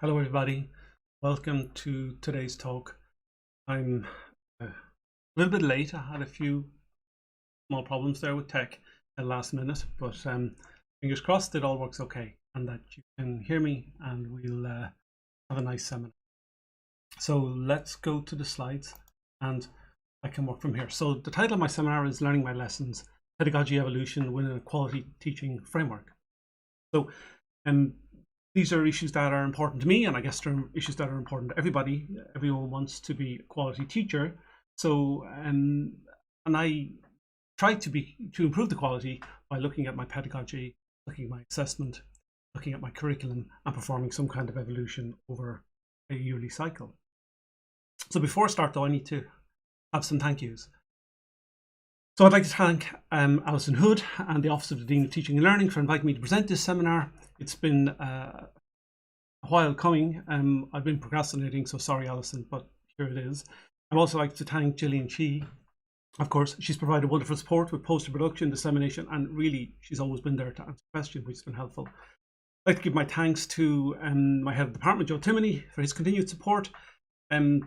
Hello everybody, welcome to today's talk. I'm a little bit late. I had a few small problems there with tech at the last minute, but fingers crossed it all works okay and that you can hear me and we'll have a nice seminar. So let's go to the slides and I can work from here. So the title of my seminar is Learning My Lessons, Pedagogy Evolution within a Quality Teaching Framework. So these are issues that are important to me, and I guess they're issues that are important to everybody. Everyone wants to be a quality teacher. So, and I try to improve the quality by looking at my pedagogy, looking at my assessment, looking at my curriculum, and performing some kind of evolution over a yearly cycle. So before I start though, I need to have some thank yous. So I'd like to thank Alison Hood and the Office of the Dean of Teaching and Learning for inviting me to present this seminar. It's been a while coming. I've been procrastinating, so sorry Alison, but here it is. I'd also like to thank Gillian Chee. Of course, she's provided wonderful support with poster production, dissemination, and really she's always been there to answer questions, which has been helpful. I'd like to give my thanks to my head of department, Joe Timoney, for his continued support and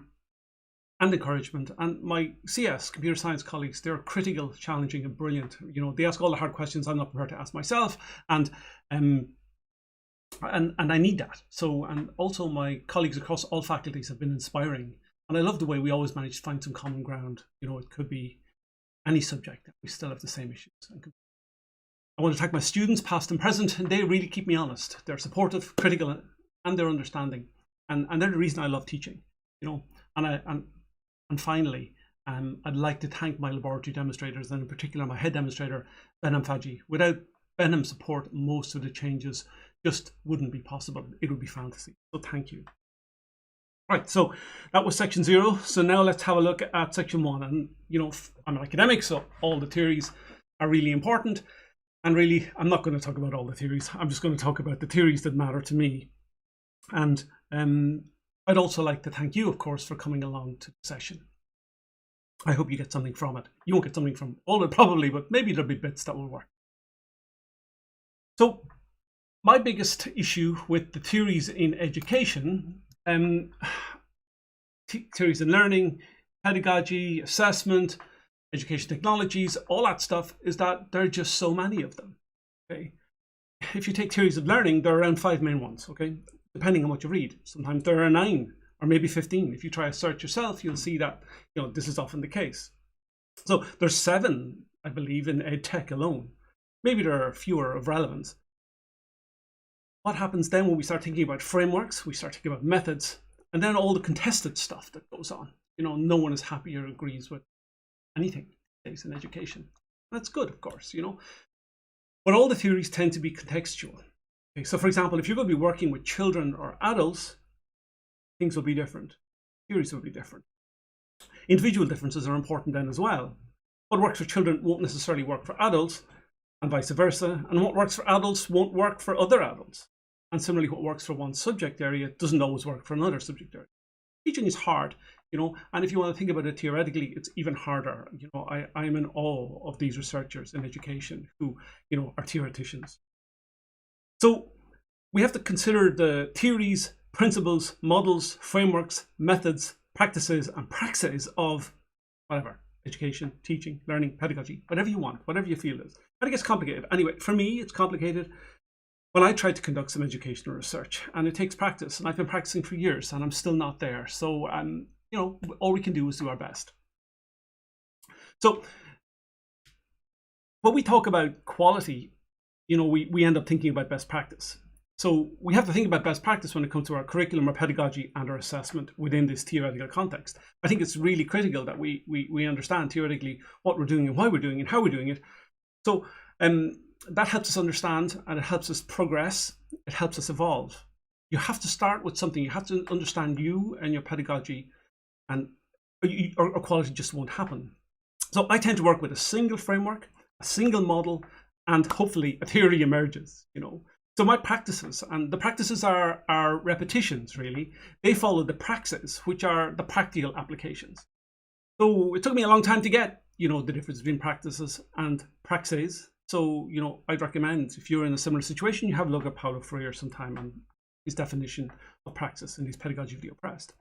encouragement, and my CS computer science colleagues. They're critical, challenging, and brilliant. You know, they ask all the hard questions I'm not prepared to ask myself, and I need that. So, and also my colleagues across all faculties have been inspiring, and I love the way we always manage to find some common ground. You know, it could be any subject, we still have the same issues. I want to thank my students, past and present, and they really keep me honest. They're supportive, critical, and they're understanding, and they're the reason I love teaching. You know, and finally, I'd like to thank my laboratory demonstrators, and in particular my head demonstrator, Benham Faji. Without Benham's support, most of the changes just wouldn't be possible. It would be fantasy. So thank you. Right, so that was section 0. So now let's have a look at section 1. And you know, I'm an academic, so all the theories are really important. And really, I'm not going to talk about all the theories. I'm just going to talk about the theories that matter to me. And I'd also like to thank you, of course, for coming along to the session. I hope you get something from it. You won't get something from all of it probably, but maybe there'll be bits that will work. So my biggest issue with the theories in education, theories in learning, pedagogy, assessment, education technologies, all that stuff, is that there are just so many of them. Okay, if you take theories of learning, there are around 5 main ones. Okay, depending on what you read. Sometimes there are 9 or maybe 15. If you try a search yourself, you'll see that, you know, this is often the case. So there's 7, I believe, in ed tech alone. Maybe there are fewer of relevance. What happens then when we start thinking about frameworks, we start thinking about methods, and then all the contested stuff that goes on. You know, no one is happy or agrees with anything in education. That's good, of course, you know. But all the theories tend to be contextual. Okay, so for example, if you're going to be working with children or adults, things will be different. Theories will be different. Individual differences are important then as well. What works for children won't necessarily work for adults, and vice versa. And what works for adults won't work for other adults. And similarly, what works for one subject area doesn't always work for another subject area. Teaching is hard, you know, and if you want to think about it theoretically, it's even harder. You know, I'm in awe of these researchers in education who, you know, are theoreticians. So we have to consider the theories, principles, models, frameworks, methods, practices, and praxis of whatever, education, teaching, learning, pedagogy, whatever you want, whatever you feel is. But it gets complicated. Anyway, for me, it's complicated when I try to conduct some educational research, and it takes practice, and I've been practicing for years, and I'm still not there. So, you know, all we can do is do our best. So when we talk about quality, you know, we end up thinking about best practice. So we have to think about best practice when it comes to our curriculum, our pedagogy, and our assessment within this theoretical context. I think it's really critical that we understand theoretically what we're doing and why we're doing it and how we're doing it. So that helps us understand, and it helps us progress. It helps us evolve. You have to start with something. You have to understand you and your pedagogy, and or quality just won't happen. So I tend to work with a single framework, a single model, and hopefully a theory emerges, you know. So my practices, and the practices are repetitions, really. They follow the praxis, which are the practical applications. So it took me a long time to get, you know, the difference between practices and praxis. So, you know, I'd recommend if you're in a similar situation, you have a look at Paulo Freire sometime and his definition of praxis in his Pedagogy of the Oppressed.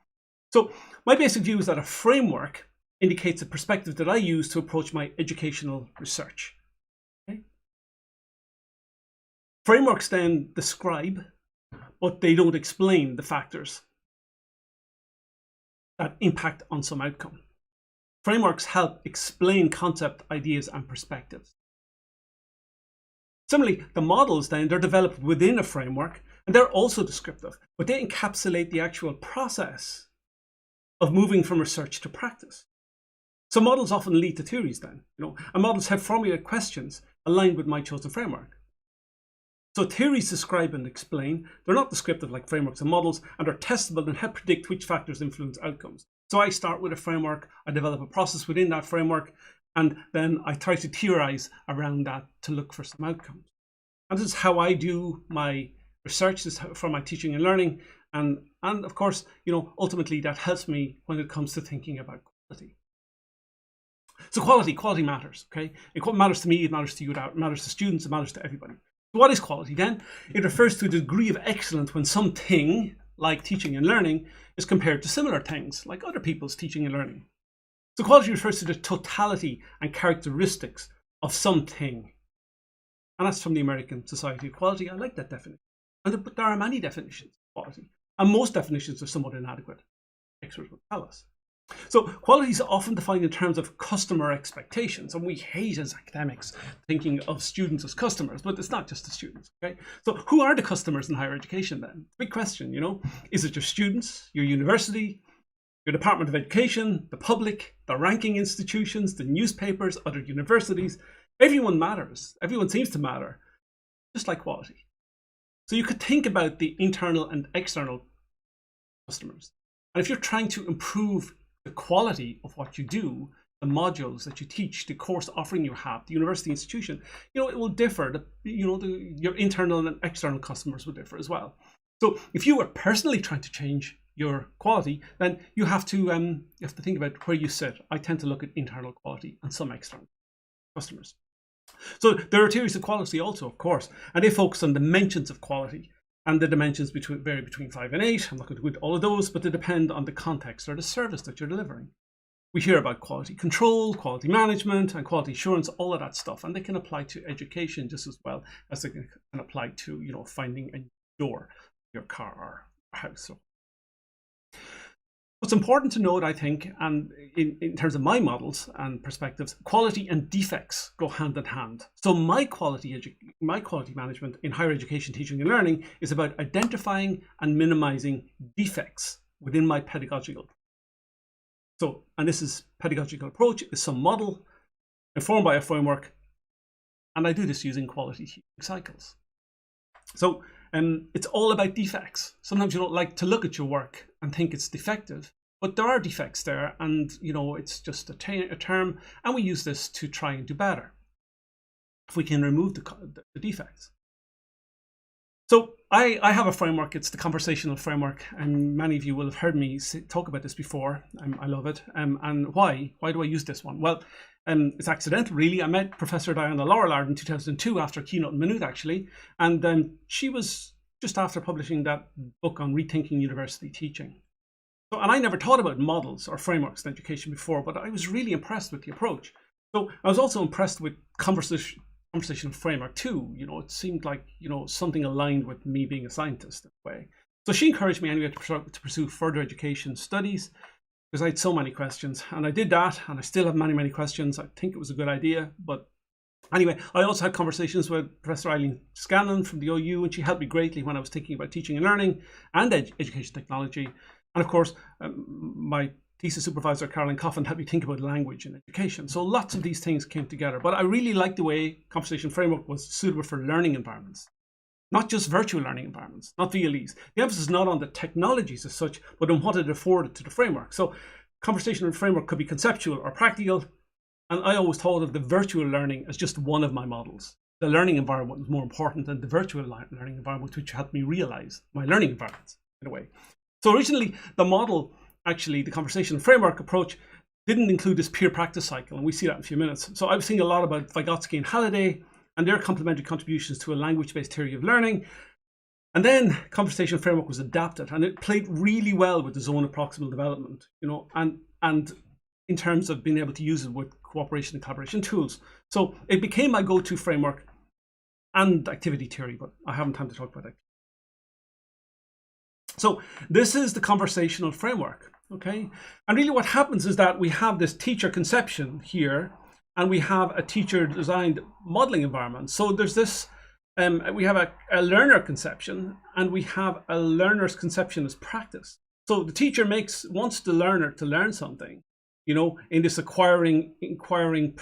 So my basic view is that a framework indicates a perspective that I use to approach my educational research. Okay? Frameworks then describe, but they don't explain the factors that impact on some outcome. Frameworks help explain concept, ideas, and perspectives. Similarly, the models then, they're developed within a framework, and they're also descriptive, but they encapsulate the actual process of moving from research to practice. So models often lead to theories then, and models have formulated questions aligned with my chosen framework. So theories describe and explain. They're not descriptive like frameworks and models, and are testable and help predict which factors influence outcomes. So I start with a framework, I develop a process within that framework, and then I try to theorize around that to look for some outcomes. And this is how I do my research, this is for my teaching and learning, and of course, ultimately that helps me when it comes to thinking about quality. So quality matters, okay? It matters to me, it matters to you, it matters to students, it matters to everybody. So what is quality then? It refers to the degree of excellence when something, like teaching and learning, is compared to similar things, like other people's teaching and learning. So quality refers to the totality and characteristics of something. And that's from the American Society of Quality. I like that definition. But there are many definitions of quality, and most definitions are somewhat inadequate, experts will tell us. So quality is often defined in terms of customer expectations, and we hate as academics thinking of students as customers, but it's not just the students, okay? So who are the customers in higher education then? Big question, Is it your students, your university, your Department of Education, the public, the ranking institutions, the newspapers, other universities? Everyone matters. Everyone seems to matter, just like quality. So you could think about the internal and external customers. And if you're trying to improve the quality of what you do, the modules that you teach, the course offering you have, the university institution, it will differ. Your internal and external customers will differ as well. So if you are personally trying to change your quality, then you have to think about where you sit. I tend to look at internal quality and some external customers. So there are theories of quality also, of course, and they focus on dimensions of quality. And the dimensions vary between 5 and 8. I'm not going to go into all of those, but they depend on the context or the service that you're delivering. We hear about quality control, quality management, and quality assurance, all of that stuff. And they can apply to education just as well as they can apply to, finding a door, your car or house. So what's important to note, I think, and in terms of my models and perspectives, quality and defects go hand in hand. So my quality management in higher education, teaching and learning is about identifying and minimizing defects within my pedagogical. So, and this is pedagogical approach is some model informed by a framework, and I do this using quality teaching cycles. So it's all about defects. Sometimes you don't like to look at your work and think it's defective, but there are defects there, and it's just a term, and we use this to try and do better if we can remove the defects. So I have a framework. It's the Conversational Framework, and many of you will have heard me talk about this before. I love it. And why do I use this one? Well, it's accidental, really. I met Professor Diana Laurillard in 2002 after Keynote and Minute, actually, and she was just after publishing that book on rethinking university teaching. So, and I never thought about models or frameworks in education before, but I was really impressed with the approach. So I was also impressed with Conversational Framework too. It seemed like, something aligned with me being a scientist in a way. So she encouraged me anyway to pursue further education studies because I had so many questions, and I did that, and I still have many, many questions. I think it was a good idea, but anyway, I also had conversations with Professor Eileen Scanlon from the OU, and she helped me greatly when I was thinking about teaching and learning and education technology. And of course, my thesis supervisor, Caroline Coffin, helped me think about language and education. So lots of these things came together. But I really liked the way Conversation Framework was suitable for learning environments, not just virtual learning environments, not VLEs. The emphasis is not on the technologies as such, but on what it afforded to the framework. So Conversational Framework could be conceptual or practical. And I always thought of the virtual learning as just one of my models. The learning environment was more important than the virtual learning environment, which helped me realize my learning environments in a way. So originally, the model, actually, the Conversational Framework approach didn't include this peer practice cycle, and we see that in a few minutes. So I was thinking a lot about Vygotsky and Halliday and their complementary contributions to a language-based theory of learning. And then Conversational Framework was adapted, and it played really well with the zone of proximal development, and in terms of being able to use it with cooperation and collaboration tools. So it became my go-to framework and activity theory, but I haven't time to talk about it. So this is the conversational framework, okay? And really what happens is that we have this teacher conception here, and we have a teacher designed modeling environment. So there's this, we have a learner conception, and we have a learner's conception as practice. So the teacher wants the learner to learn something, in this inquiring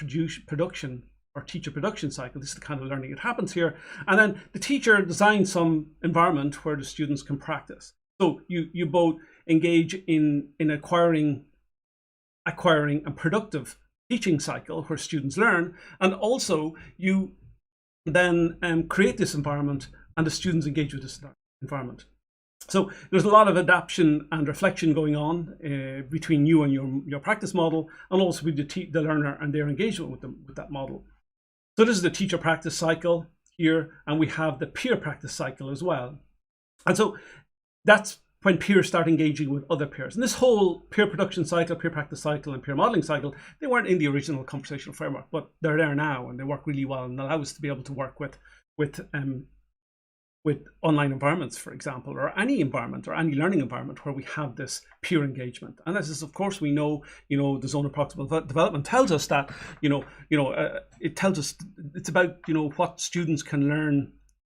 production or teacher production cycle. This is the kind of learning that happens here. And then the teacher designs some environment where the students can practice. So you both engage in acquiring and productive teaching cycle where students learn, and also you then create this environment and the students engage with this environment. So there's a lot of adaptation and reflection going on between you and your practice model, and also with the learner and their engagement with that model. So this is the teacher practice cycle here, and we have the peer practice cycle as well. And so that's when peers start engaging with other peers. And this whole peer production cycle, peer practice cycle, and peer modeling cycle, they weren't in the original conversational framework, but they're there now, and they work really well and allow us to be able to work with online environments, for example, or any environment or any learning environment where we have this peer engagement. And this is, of course, we know, the zone of proximal development tells us that, it tells us it's about, what students can learn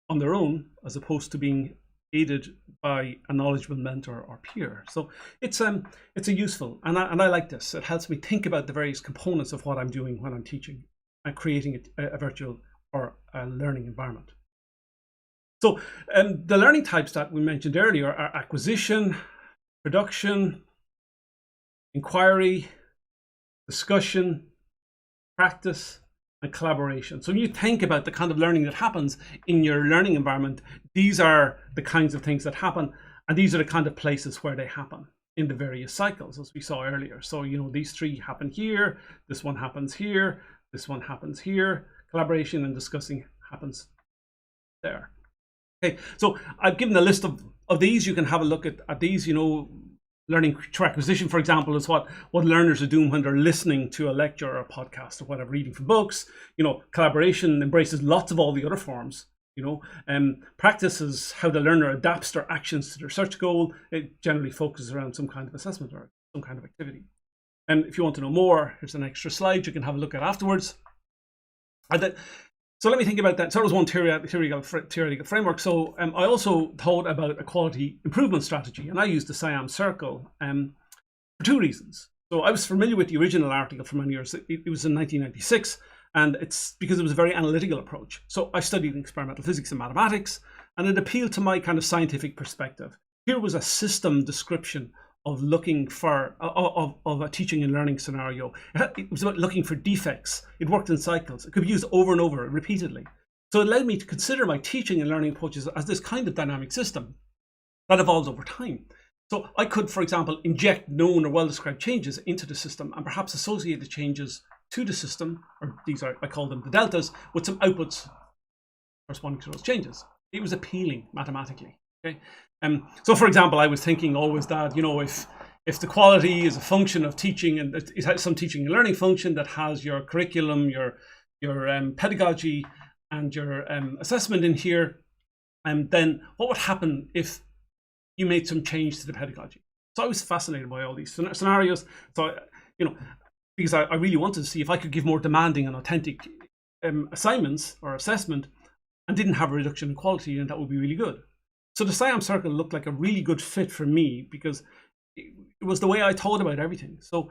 on their own as opposed to being aided by a knowledgeable mentor or peer. So it's a useful, and I like this. It helps me think about the various components of what I'm doing when I'm teaching and creating a virtual or a learning environment. So the learning types that we mentioned earlier are acquisition, production, inquiry, discussion, practice, and collaboration. So when you think about the kind of learning that happens in your learning environment, these are the kinds of things that happen, and these are the kind of places where they happen in the various cycles, as we saw earlier. So, these three happen here, this one happens here, this one happens here, collaboration and discussing happens there. Okay, so I've given a list of these. You can have a look at these. Learning through acquisition, for example, is what learners are doing when they're listening to a lecture or a podcast or whatever, reading from books. Collaboration embraces lots of all the other forms. Practice is how the learner adapts their actions to their research goal. It generally focuses around some kind of assessment or some kind of activity. And if you want to know more, here's an extra slide you can have a look at afterwards. So let me think about that. So that was one theoretical framework. So I also thought about a quality improvement strategy, and I used the SIAM circle for two reasons. So I was familiar with the original article for many years. It was in 1996, and it's because it was a very analytical approach. So I studied experimental physics and mathematics, and it appealed to my kind of scientific perspective. Here was a system description of looking for of a teaching and learning scenario. It was about looking for defects. It worked in cycles. It could be used over and over repeatedly. So it led me to consider my teaching and learning approaches as this kind of dynamic system that evolves over time. So I could, for example, inject known or well-described changes into the system and perhaps associate the changes to the system, or I call them the deltas, with some outputs corresponding to those changes. It was appealing mathematically. Okay. So, for example, I was thinking always that, if the quality is a function of teaching, and it has some teaching and learning function that has your curriculum, your pedagogy, and your assessment in here, then what would happen if you made some change to the pedagogy? So I was fascinated by all these scenarios. So, because I really wanted to see if I could give more demanding and authentic assignments or assessment and didn't have a reduction in quality, and that would be really good. So the SIAM circle looked like a really good fit for me because it was the way I thought about everything. So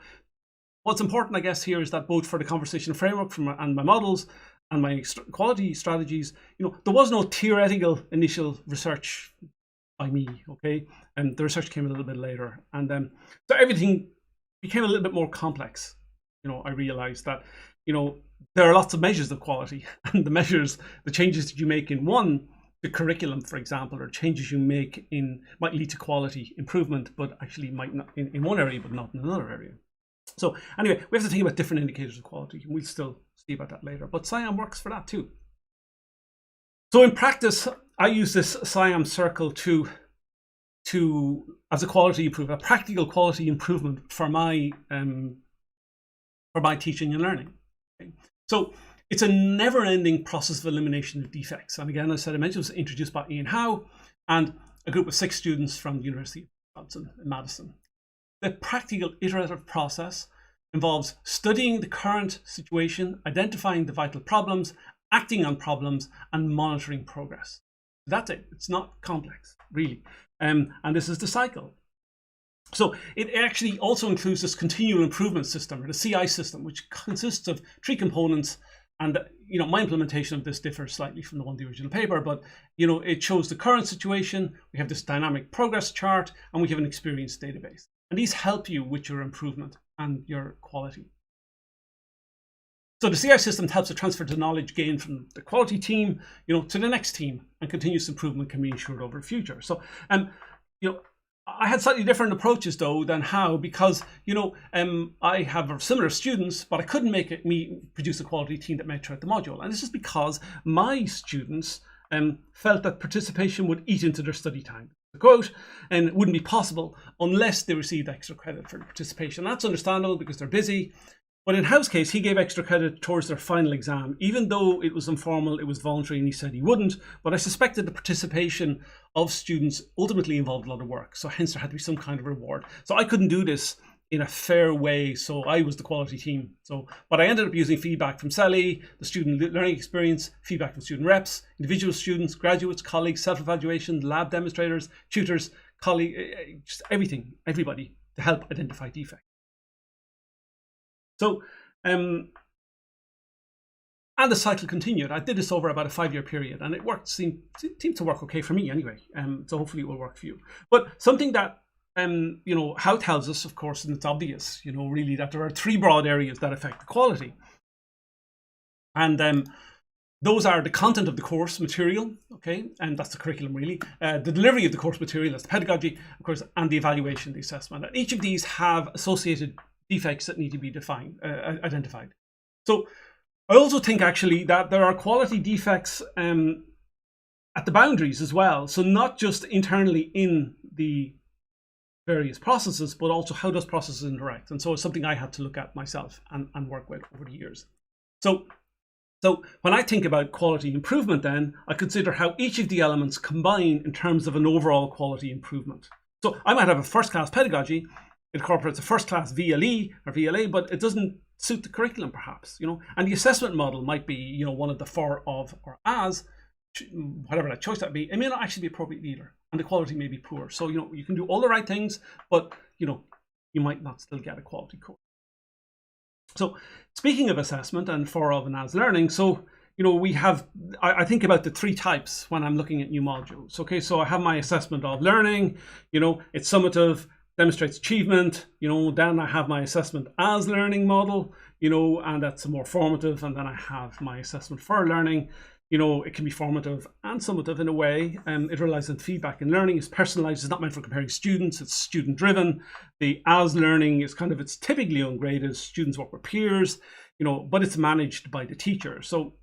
what's important, I guess, here is that both for the conversational framework and my models and my quality strategies, there was no theoretical initial research by me, okay? And the research came a little bit later. And so everything became a little bit more complex. I realized that, there are lots of measures of quality, and the changes that you make in the curriculum, for example, or changes you make might lead to quality improvement, but actually might not in one area, but not in another area. So anyway, we have to think about different indicators of quality, and we'll still see about that later. But SIAM works for that too. So in practice, I use this SIAM circle as a quality improvement, a practical quality improvement for my teaching and learning. Okay? So it's a never-ending process of elimination of defects. And again, as I mentioned, it was introduced by Ian Howe and a group of 6 students from the University of Wisconsin in Madison. The practical iterative process involves studying the current situation, identifying the vital problems, acting on problems, and monitoring progress. That's it. It's not complex, really. And this is the cycle. So it actually also includes this continual improvement system, or the CI system, which consists of 3 components. And my implementation of this differs slightly from the one in the original paper, but it shows the current situation. We have this dynamic progress chart, and we have an experience database. And these help you with your improvement and your quality. So the CI system helps to transfer the knowledge gained from the quality team, to the next team, and continuous improvement can be ensured over the future. So, I had slightly different approaches though than How, because I have similar students, but I couldn't make me produce a quality team that met throughout the module, and this is because my students felt that participation would eat into their study time. The quote, and it wouldn't be possible unless they received extra credit for the participation. That's understandable because they're busy. But in Howe's case, he gave extra credit towards their final exam, even though it was informal, it was voluntary, and he said he wouldn't. But I suspected the participation of students ultimately involved a lot of work, so hence there had to be some kind of reward. So I couldn't do this in a fair way, so I was the quality team. But I ended up using feedback from CELI, the student learning experience, feedback from student reps, individual students, graduates, colleagues, self-evaluation, lab demonstrators, tutors, colleagues, just everybody to help identify defects. So, and the cycle continued. I did this over about a 5-year period, and it seemed to work okay for me anyway. So hopefully it will work for you. But something that Howe tells us, of course, and it's obvious, really, that there are 3 broad areas that affect the quality, and those are the content of the course material, okay, and that's the curriculum really, the delivery of the course material, that's the pedagogy, of course, and the evaluation, the assessment. And each of these have associated defects that need to be identified. So I also think actually that there are quality defects at the boundaries as well. So not just internally in the various processes, but also how those processes interact. And so it's something I had to look at myself and work with over the years. So when I think about quality improvement, then I consider how each of the elements combine in terms of an overall quality improvement. So I might have a first-class pedagogy. It incorporates a first-class VLE or VLA, but it doesn't suit the curriculum, perhaps, And the assessment model might be, one of the 4 of or as, whatever that choice that be. It may not actually be appropriate either, and the quality may be poor. So, you can do all the right things, but, you might not still get a quality course. So, speaking of assessment and 4 of and as learning, so, we have, I think about the 3 types when I'm looking at new modules. Okay, so I have my assessment of learning, it's summative, demonstrates achievement, then I have my assessment as learning model, and that's more formative, and then I have my assessment for learning. It can be formative and summative in a way. It relies on feedback, and learning is personalized. It's not meant for comparing students. It's student driven. The as learning is it's typically ungraded. Students work with peers, but it's managed by the teacher. So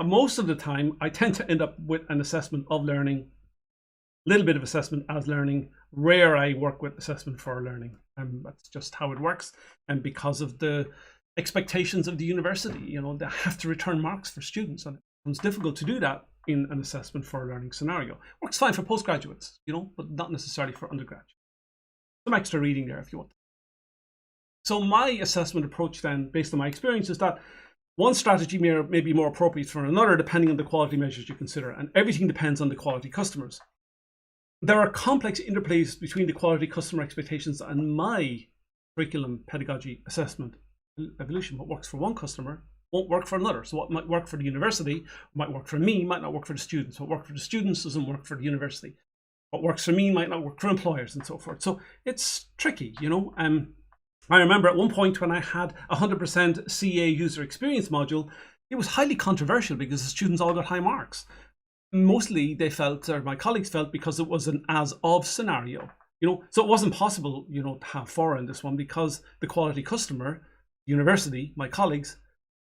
most of the time I tend to end up with an assessment of learning, a little bit of assessment as learning. Rare I work with assessment for learning. That's just how it works. And because of the expectations of the university, they have to return marks for students, and it's difficult to do that in an assessment for learning scenario. Works fine for postgraduates, but not necessarily for undergraduates. Some extra reading there if you want. So my assessment approach then, based on my experience, is that one strategy may be more appropriate for another, depending on the quality measures you consider, and everything depends on the quality customers. There are complex interplays between the quality customer expectations and my curriculum, pedagogy, assessment, evolution. What works for one customer won't work for another. So what might work for the university might work for me, might not work for the students. What works for the students doesn't work for the university. What works for me might not work for employers, and so forth. So it's tricky, I remember at one point when I had 100% CA user experience module, it was highly controversial because the students all got high marks. Mostly they felt, or my colleagues felt, because it was an as of scenario, so it wasn't possible, to have 4 in this one, because the quality customer, university, my colleagues,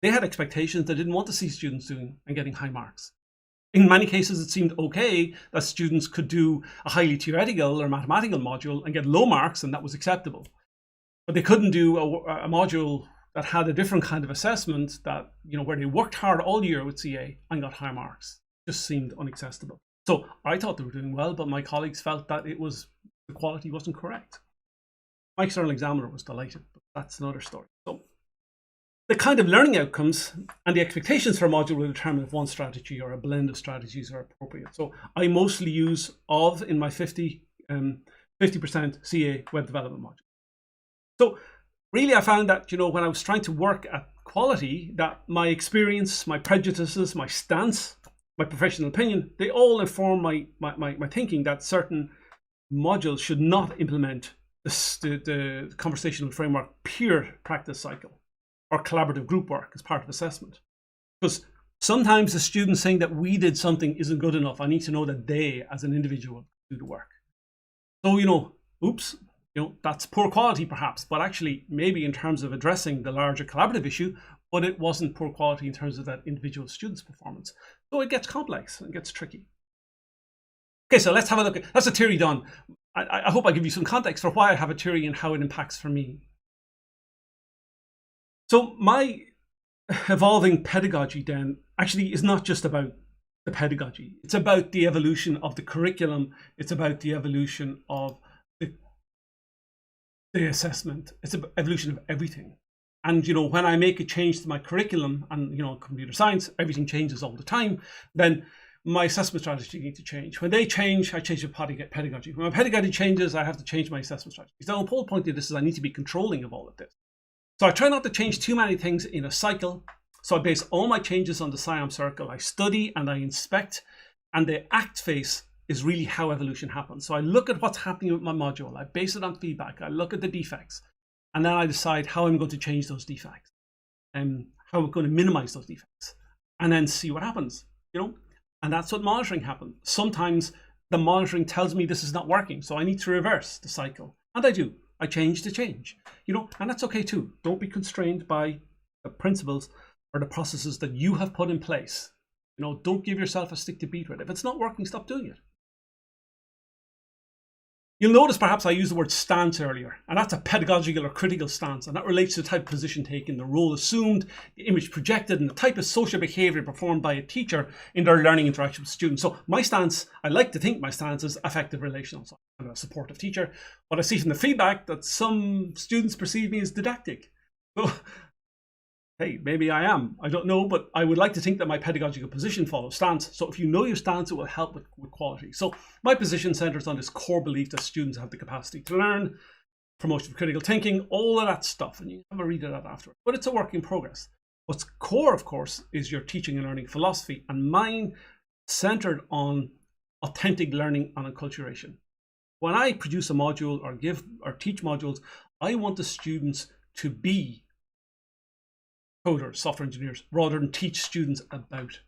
they had expectations they didn't want to see students doing and getting high marks. In many cases, it seemed okay that students could do a highly theoretical or mathematical module and get low marks, and that was acceptable. But they couldn't do a module that had a different kind of assessment, that, you know, where they worked hard all year with CA and got high marks. It just seemed inaccessible. So I thought they were doing well, but my colleagues felt that the quality wasn't correct. My external examiner was delighted, but that's another story. So the kind of learning outcomes and the expectations for a module will determine if one strategy or a blend of strategies are appropriate. So I mostly use OV in my 50% CA web development module. So really, I found that, you know, when I was trying to work at quality, that my experience, my prejudices, my stance, my professional opinion, they all inform my thinking that certain modules should not implement the conversational framework peer practice cycle or collaborative group work as part of assessment. Because sometimes the student saying that we did something isn't good enough. I need to know that they, as an individual, do the work. So, you know, oops, you know, that's poor quality perhaps, but actually maybe in terms of addressing the larger collaborative issue, but it wasn't poor quality in terms of that individual student's performance. So it gets complex and gets tricky. Okay, so let's have a look at, that's a theory done. I hope I give you some context for why I have a theory and how it impacts for me. So my evolving pedagogy then actually is not just about the pedagogy. It's about the evolution of the curriculum. It's about the evolution of the assessment. It's an evolution of everything. And, you know, when I make a change to my curriculum, and, you know, computer science, everything changes all the time, then my assessment strategy needs to change. When they change, I change the pedagogy. When my pedagogy changes, I have to change my assessment strategy. So the whole point of this is I need to be controlling of all of this. So I try not to change too many things in a cycle. So I base all my changes on the SIAM circle. I study and I inspect, and the ACT phase is really how evolution happens. So I look at what's happening with my module. I base it on feedback. I look at the defects, and then I decide how I'm going to change those defects and how I'm going to minimize those defects, and then see what happens, you know? And that's what monitoring happens. Sometimes the monitoring tells me this is not working, so I need to reverse the cycle. And I do. I change to change, you know, and that's okay too. Don't be constrained by the principles or the processes that you have put in place. You know, don't give yourself a stick to beat with. If it's not working, stop doing it. You'll notice perhaps I used the word stance earlier, and that's a pedagogical or critical stance, and that relates to the type of position taken, the role assumed, the image projected, and the type of social behavior performed by a teacher in their learning interaction with students. So my stance, I like to think my stance is effective relational. So I'm a supportive teacher, but I see from the feedback that some students perceive me as didactic. So, hey, maybe I am, I don't know, but I would like to think that my pedagogical position follows stance. So if you know your stance, it will help with quality. So my position centers on this core belief that students have the capacity to learn, promotion of critical thinking, all of that stuff. And you can have a read of that afterwards, but it's a work in progress. What's core, of course, is your teaching and learning philosophy, and mine centered on authentic learning and enculturation. When I produce a module or give or teach modules, I want the students to be coders, software engineers, rather than teach students about.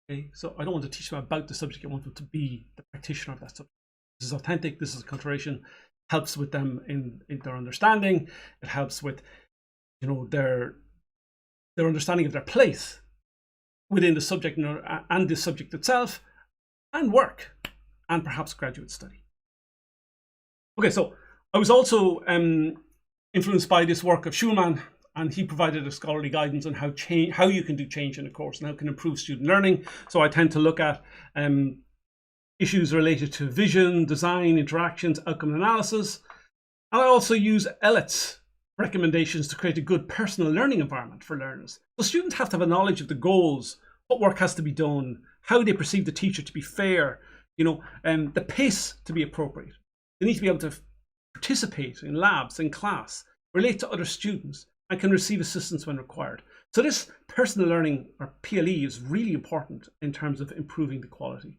Okay, so I don't want to teach them about the subject. I want them to be the practitioner of that subject. This is authentic. This is enculturation. Helps with them in their understanding. It helps with, you know, their understanding of their place within the subject and the subject itself, and work, and perhaps graduate study. Okay, so I was also influenced by this work of Schulman, and he provided a scholarly guidance on how you can do change in a course and how it can improve student learning. So I tend to look at issues related to vision, design, interactions, outcome analysis. And I also use Elliot's recommendations to create a good personal learning environment for learners. So students have to have a knowledge of the goals, what work has to be done, how they perceive the teacher to be fair, you know, the pace to be appropriate. They need to be able to participate in labs, in class, relate to other students, and can receive assistance when required. So this personal learning, or PLE, is really important in terms of improving the quality.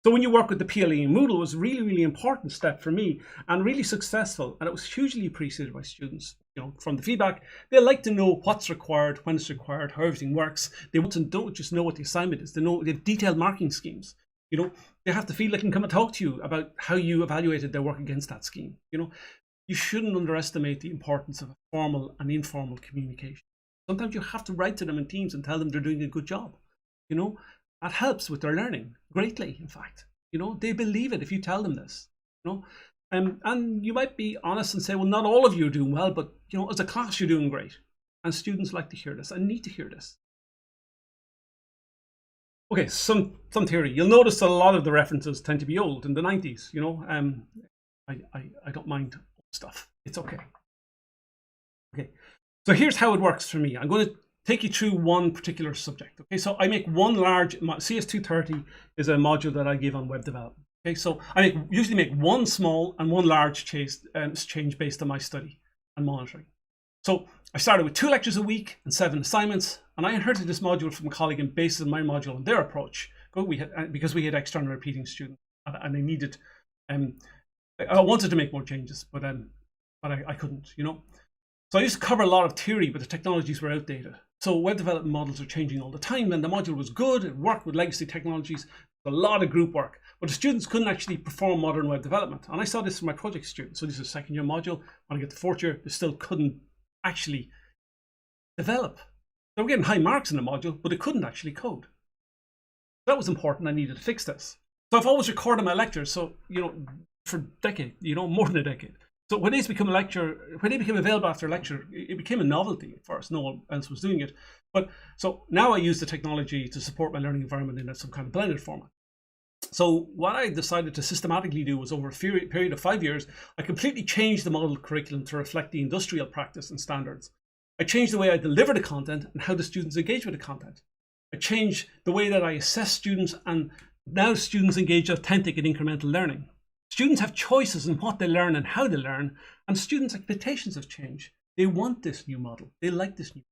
So when you work with the PLE in Moodle, it was a really, really important step for me and really successful. And it was hugely appreciated by students. You know, from the feedback, they like to know what's required, when it's required, how everything works. They want to don't just know what the assignment is. They have detailed marking schemes. You know, they have to feel they can come and talk to you about how you evaluated their work against that scheme. You know, you shouldn't underestimate the importance of formal and informal communication. Sometimes you have to write to them in teams and tell them they're doing a good job, you know, That helps with their learning greatly, in fact. They believe it if you tell them this. And you might be honest and say, well, not all of you are doing well, but as a class, you're doing great. And students like to hear this and need to hear this. Okay, some theory. You'll notice that a lot of the references tend to be old, in the 90s. I don't mind stuff. It's okay. Okay, so here's how it works for me. I'm going to take you through one particular subject. Okay, so I make one large, CS230 is a module that I give on web development. Okay, so I usually make one small and one large change based on my study and monitoring. So I started with 2 lectures a week and 7 assignments, and I inherited this module from a colleague and based on my module and their approach. Because we had external repeating students, and they needed. I wanted to make more changes, but I couldn't. So I used to cover a lot of theory, but the technologies were outdated. So web development models are changing all the time, and the module was good. It worked with legacy technologies, a lot of group work, but the students couldn't actually perform modern web development. And I saw this for my project students. So this is a 2nd year module. When I get to 4th year, they still couldn't actually develop. They were getting high marks in the module, but they couldn't actually code. That was important. I needed to fix this. So I've always recorded my lectures. So, for a decade, more than a decade. So when these become when they became available after a lecture, it became a novelty at first. No one else was doing it. But so now I use the technology to support my learning environment in some kind of blended format. So what I decided to systematically do was, over a period of 5 years, I completely changed the model curriculum to reflect the industrial practice and standards. I changed the way I deliver the content and how the students engage with the content. I changed the way that I assess students, and now students engage authentic and incremental learning. Students have choices in what they learn and how they learn, and students' expectations have changed. They want this new model. They like this new model.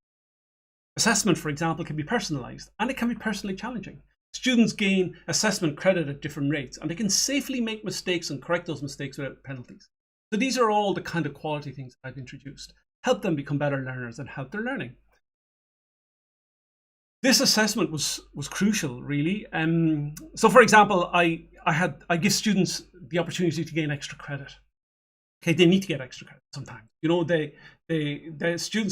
Assessment, for example, can be personalized, and it can be personally challenging. Students gain assessment credit at different rates, and they can safely make mistakes and correct those mistakes without penalties. So these are all the kind of quality things I've introduced. Help them become better learners and help their learning. This assessment was crucial, really. So, for example, I give students the opportunity to gain extra credit. Okay, they need to get extra credit sometimes.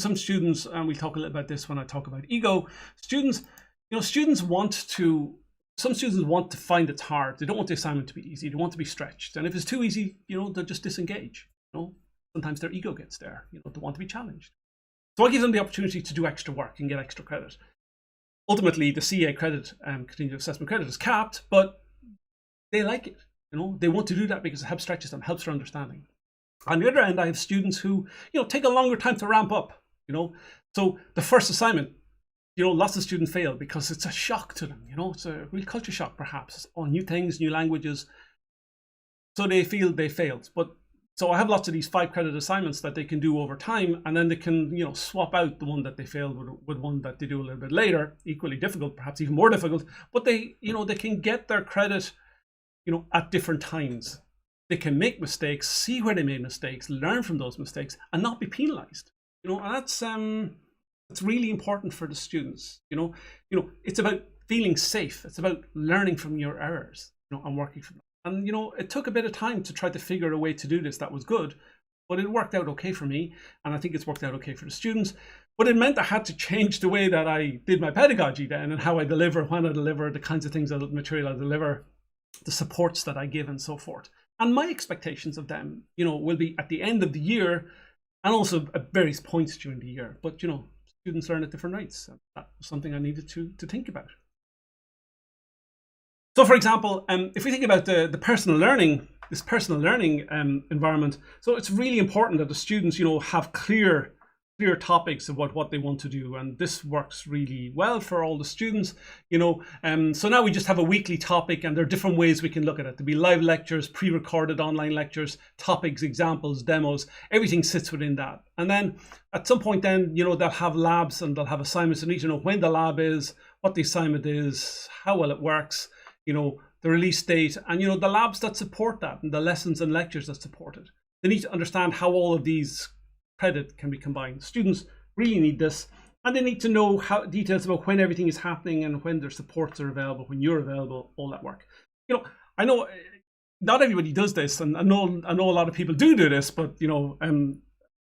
Some students, and we'll talk a little about this when I talk about ego. Some students want to find it's hard. They don't want the assignment to be easy. They want to be stretched. And if it's too easy, they'll just disengage. Sometimes their ego gets there. They want to be challenged. So I give them the opportunity to do extra work and get extra credit. Ultimately, the CA credit, continuous assessment credit, is capped, but they like it. They want to do that because it helps stretches them, helps their understanding. On the other end, I have students who, take a longer time to ramp up. So the first assignment, lots of students fail because it's a shock to them. It's a real culture shock, perhaps, on new things, new languages. So they feel they failed. So I have lots of these 5 credit assignments that they can do over time, and then they can, swap out the one that they failed with one that they do a little bit later, equally difficult, perhaps even more difficult. But they can get their credit, at different times. They can make mistakes, see where they made mistakes, learn from those mistakes, and not be penalized. And that's really important for the students. It's about feeling safe. It's about learning from your errors, and working from them. And, it took a bit of time to try to figure a way to do this that was good, but it worked out okay for me. And I think it's worked out okay for the students. But it meant I had to change the way that I did my pedagogy then, and how I deliver, when I deliver, the kinds of things, material I deliver, the supports that I give, and so forth. And my expectations of them, will be at the end of the year, and also at various points during the year. But, students learn at different rates. And that was something I needed to think about. So, for example, if we think about the personal learning, this personal learning environment, so it's really important that the students, have clear topics about what they want to do, and this works really well for all the students. So now we just have a weekly topic, and there are different ways we can look at it. There'll be live lectures, pre-recorded online lectures, topics, examples, demos. Everything sits within that. And then at some point, then they'll have labs and they'll have assignments. They need to know when the lab is, what the assignment is, how well it works. The release date, and the labs that support that, and the lessons and lectures that support it. They need to understand how all of these credit can be combined. Students really need this, and they need to know details about when everything is happening and when their supports are available, when you're available, all that work. I know not everybody does this, and I know a lot of people do this, but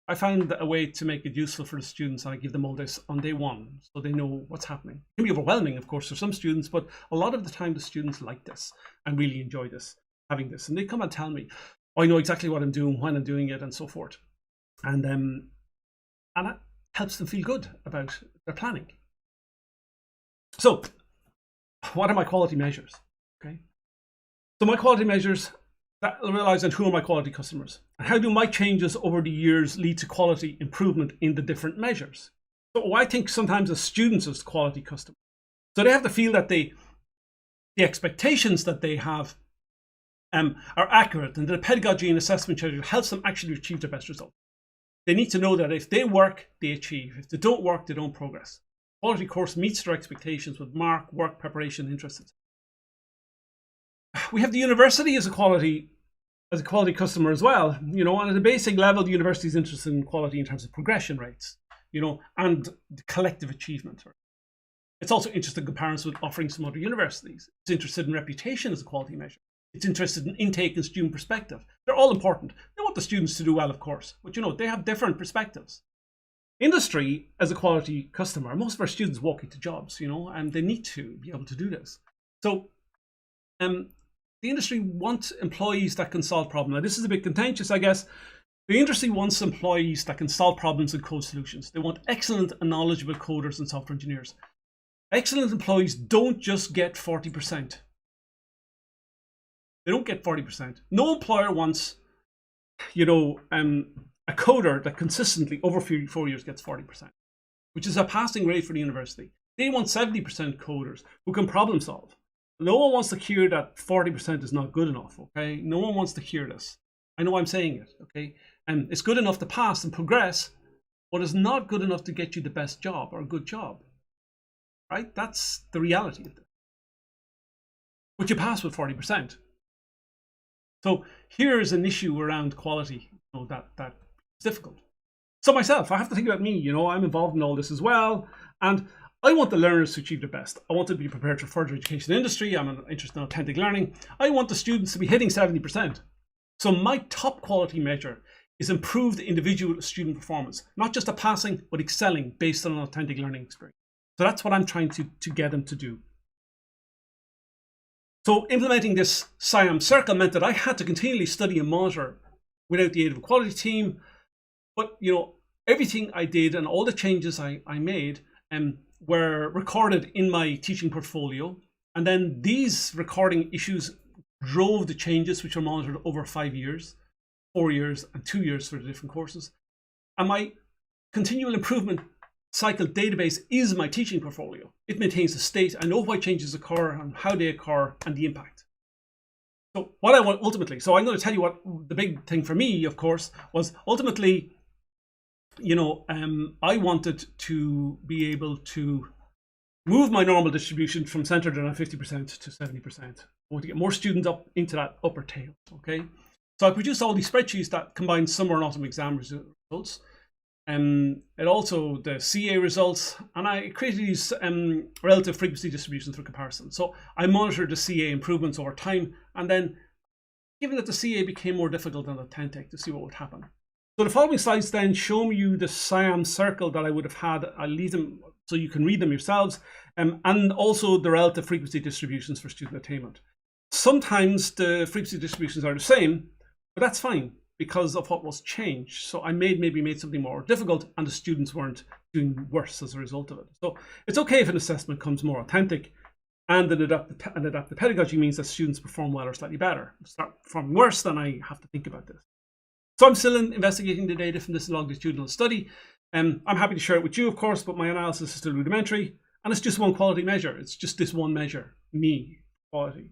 I found a way to make it useful for the students. I give them all this on day one, so they know what's happening. It can be overwhelming, of course, for some students, but a lot of the time the students like this and really enjoy this, having this. And they come and tell me, oh, I know exactly what I'm doing, when I'm doing it, and so forth. And it helps them feel good about their planning. So what are my quality measures? Okay. So my quality measures, that relies on who are my quality customers. And how do my changes over the years lead to quality improvement in the different measures? So I think sometimes as students as quality customers, so they have to feel that the expectations that they have are accurate, and the pedagogy and assessment schedule helps them actually achieve their best result. They need to know that if they work, they achieve. If they don't work, they don't progress. Quality course meets their expectations with mark, work, preparation, interests. We have the university as a quality customer as well, and at a basic level, the university is interested in quality in terms of progression rates, and the collective achievement. It's also interested in comparison with offerings from other universities. It's interested in reputation as a quality measure. It's interested in intake and student perspective. They're all important. They want the students to do well, of course, but they have different perspectives. Industry as a quality customer, most of our students walk into jobs, and they need to be able to do this. So the industry wants employees that can solve problems. Now, this is a bit contentious, I guess. The industry wants employees that can solve problems and code solutions. They want excellent and knowledgeable coders and software engineers. Excellent employees don't just get 40%. They don't get 40%. No employer wants, a coder that consistently over 4 years gets 40%, which is a passing rate for the university. They want 70% coders who can problem solve. No one wants to hear that 40% is not good enough, okay? No one wants to hear this. I know I'm saying it, okay? And it's good enough to pass and progress, but it's not good enough to get you the best job or a good job, right? That's the reality of this. But you pass with 40%. So here's an issue around quality, that's difficult. So myself, I have to think about me, I'm involved in all this as well. And I want the learners to achieve their best. I want them to be prepared for further education industry. I'm interested in authentic learning. I want the students to be hitting 70%. So my top quality measure is improved individual student performance, not just a passing, but excelling based on an authentic learning experience. So that's what I'm trying to get them to do. So implementing this SIAM circle meant that I had to continually study and monitor without the aid of a quality team. But, everything I did and all the changes I made were recorded in my teaching portfolio. And then these recording issues drove the changes, which were monitored over 5 years, 4 years, and 2 years for the different courses. And my continual improvement cycle database is my teaching portfolio. It maintains the state. I know why changes occur and how they occur and the impact. So what I want ultimately, so I'm going to tell you what the big thing for me, of course, was ultimately, I wanted to be able to move my normal distribution from centered around 50% to 70%. I want to get more students up into that upper tail, okay? So I produced all these spreadsheets that combine summer and autumn exam results. And also the CA results, and I created these relative frequency distributions for comparison. So I monitored the CA improvements over time, and then given that the CA became more difficult than authentic, to see what would happen. So the following slides then show you the SIAM circle that I would have had. I'll leave them so you can read them yourselves, and also the relative frequency distributions for student attainment. Sometimes the frequency distributions are the same, but that's fine because of what was changed. So I maybe made something more difficult and the students weren't doing worse as a result of it. So it's okay if an assessment comes more authentic, and an adaptive pedagogy means that students perform well or slightly better. If they start performing worse, then I have to think about this. So I'm still investigating the data from this longitudinal study. I'm happy to share it with you, of course, but my analysis is still rudimentary, and it's just one quality measure. It's just this one measure, me, quality.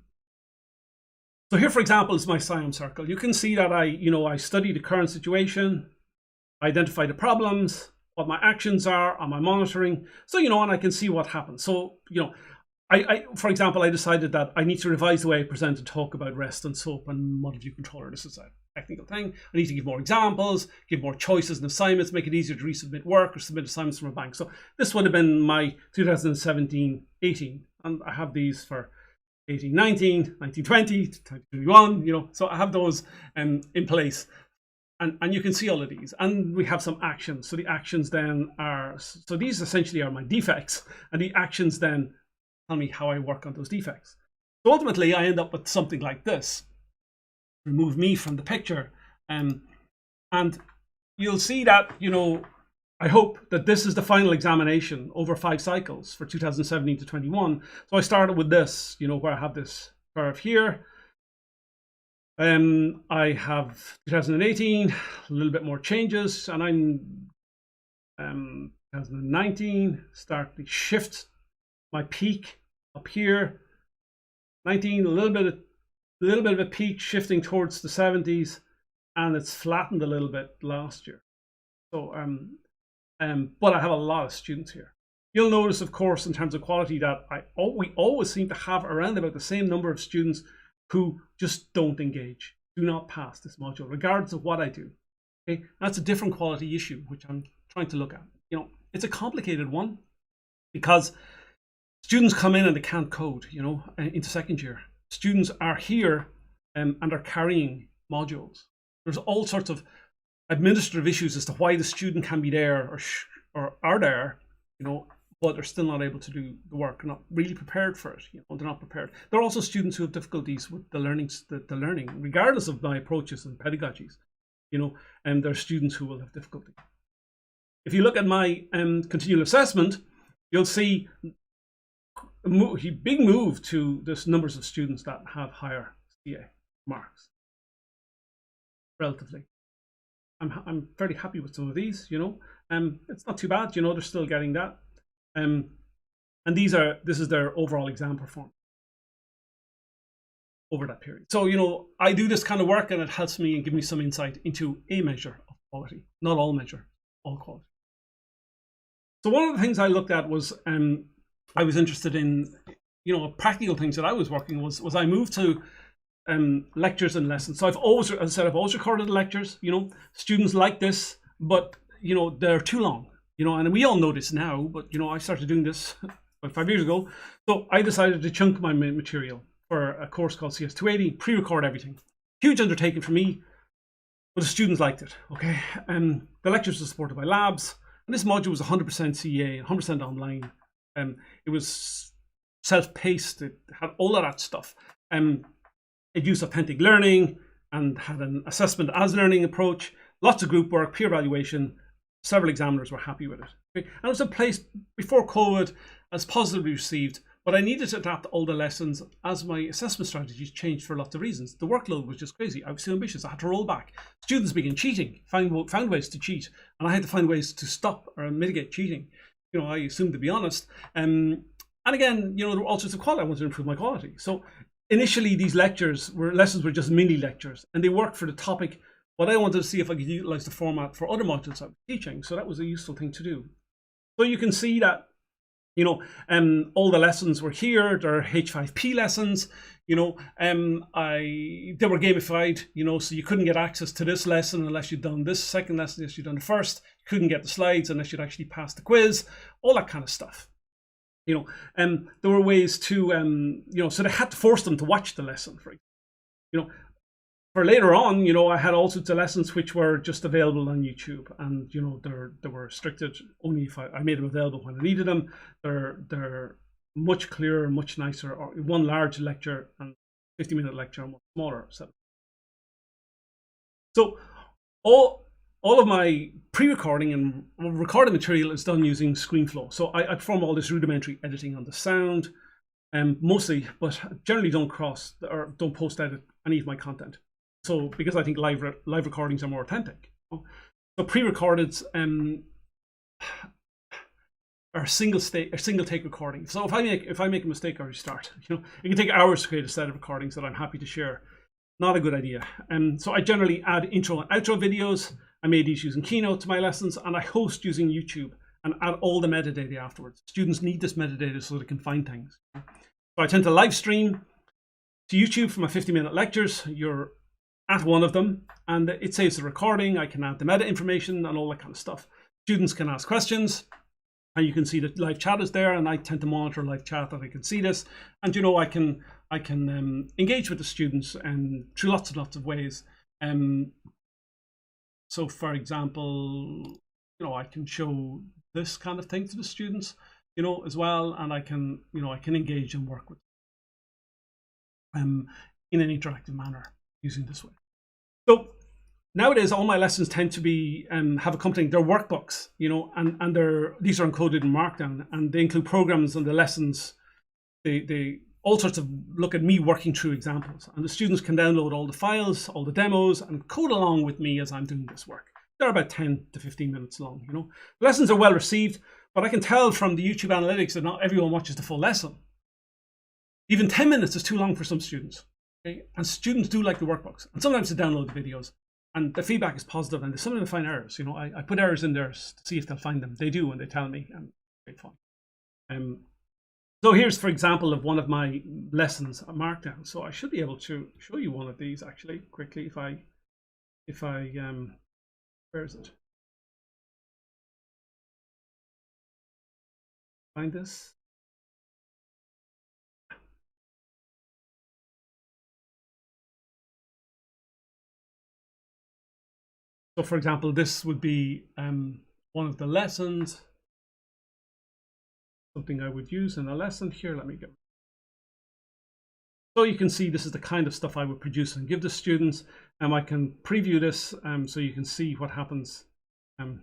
So here, for example, is my SIAM circle. You can see that I study the current situation, I identify the problems, what my actions are, am I monitoring? So, and I can see what happens. So, for example, I decided that I need to revise the way I present and talk about REST and SOAP and model view controller. This is a technical thing. I need to give more examples, give more choices and assignments, make it easier to resubmit work or submit assignments from a bank. So this would have been my 2017-18, and I have these for 18-19, 19-20, 20-21, so I have those in place. And you can see all of these, and we have some actions. So the actions then are, so these essentially are my defects, and the actions then tell me how I work on those defects. So ultimately I end up with something like this. Remove me from the picture, and you'll see that, you know, I hope that this is the final examination over 5 cycles for 2017 to 21. So I started with this, you know, where I have this curve here. I have 2018, a little bit more changes, and I'm 2019 start to shift my peak up here. 19, a little bit of a peak shifting towards the 70s, and it's flattened a little bit last year. So but I have a lot of students here. You'll notice, of course, in terms of quality, that we always seem to have around about the same number of students who just don't engage, do not pass this module, regardless of what I do. Okay, that's a different quality issue, which I'm trying to look at. You know, it's a complicated one because students come in and they can't code, you know, into second year. Students are here and are carrying modules. There's all sorts of administrative issues as to why the student can be there or are there, you know, but they're still not able to do the work, not really prepared for it. You know, they're not prepared. There are also students who have difficulties with the learning, regardless of my approaches and pedagogies, you know, and there are students who will have difficulty. If you look at my continual assessment, you'll see a big move to this numbers of students that have higher CA marks, relatively. I'm fairly happy with some of these, you know. It's not too bad, you know, they're still getting that. And this is their overall exam performance over that period. So, you know, I do this kind of work and it helps me and give me some insight into a measure of quality, not all measure, all quality. So one of the things I looked at was, I was interested in, you know, practical things that I was working was I moved to lectures and lessons. So I've always, as I said, I've always recorded the lectures, you know, students like this, but, you know, they're too long. You know, and we all know this now, but, you know, I started doing this about 5 years ago. So I decided to chunk my material for a course called CS280, pre-record everything. Huge undertaking for me, but the students liked it, okay? The lectures were supported by labs, and this module was 100% CEA, 100% online. It was self-paced, it had all of that stuff. It used authentic learning and had an assessment as learning approach, lots of group work, peer evaluation. Several examiners were happy with it. Okay? And it was in place before COVID, as positively received, but I needed to adapt all the lessons as my assessment strategies changed for lots of reasons. The workload was just crazy. I was too ambitious. I had to roll back. Students began cheating, found ways to cheat, and I had to find ways to stop or mitigate cheating. You know, I assumed, to be honest. And again, you know, there were all sorts of quality. I wanted to improve my quality. So initially, these lessons were just mini lectures, and they worked for the topic. But I wanted to see if I could utilize the format for other modules I was teaching. So that was a useful thing to do. So you can see that, you know, all the lessons were here. They're H5P lessons, you know, they were gamified, you know, so you couldn't get access to this lesson unless you'd done this second lesson, unless you'd done the first. You couldn't get the slides unless you'd actually passed the quiz, all that kind of stuff. You know, there were ways to, you know, so they had to force them to watch the lesson, for example. You know, for later on, you know, I had all sorts of lessons which were just available on YouTube, and, you know, they were restricted only if I made them available when I needed them. They're much clearer, much nicer. Or one large lecture and 50-minute lecture, much smaller set. So all of my pre-recording and recorded material is done using ScreenFlow. So I perform all this rudimentary editing on the sound, mostly, but generally don't post edit any of my content. So because I think live recordings are more authentic. So pre-recordeds are single take recording. So if I make a mistake or restart, you know, it can take hours to create a set of recordings that I'm happy to share. Not a good idea. So I generally add intro and outro videos. I made these using Keynote to my lessons, and I host using YouTube and add all the metadata afterwards. Students need this metadata so they can find things. So I tend to live stream to YouTube for my 50-minute lectures. You're at one of them, and it saves the recording. I can add the meta information and all that kind of stuff. Students can ask questions, and you can see that live chat is there, and I tend to monitor live chat that I can see this. And, you know, I can engage with the students through lots and lots of ways. So for example, I can show this kind of thing to the students, as well, and I can engage and work with in an interactive manner using this way. So nowadays, all my lessons tend to be have accompanying their workbooks, and these are encoded in Markdown, and they include programs and the lessons. They all sorts of look at me working through examples, and the students can download all the files, all the demos, and code along with me as I'm doing this work. They're about 10 to 15 minutes long. The lessons are well received, but I can tell from the YouTube analytics that not everyone watches the full lesson. Even 10 minutes is too long for some students. Okay? And students do like the workbooks, and sometimes they download the videos, and the feedback is positive, and sometimes they find errors. I put errors in there to see if they'll find them. They do, and they tell me, and it's great fun. So here's, for example, of one of my lessons on Markdown. So I should be able to show you one of these actually quickly if I where is it? Find this. So for example, this would be one of the lessons, something I would use in a lesson here. Let me go. So you can see this is the kind of stuff I would produce and give the students. I can preview this so you can see what happens. And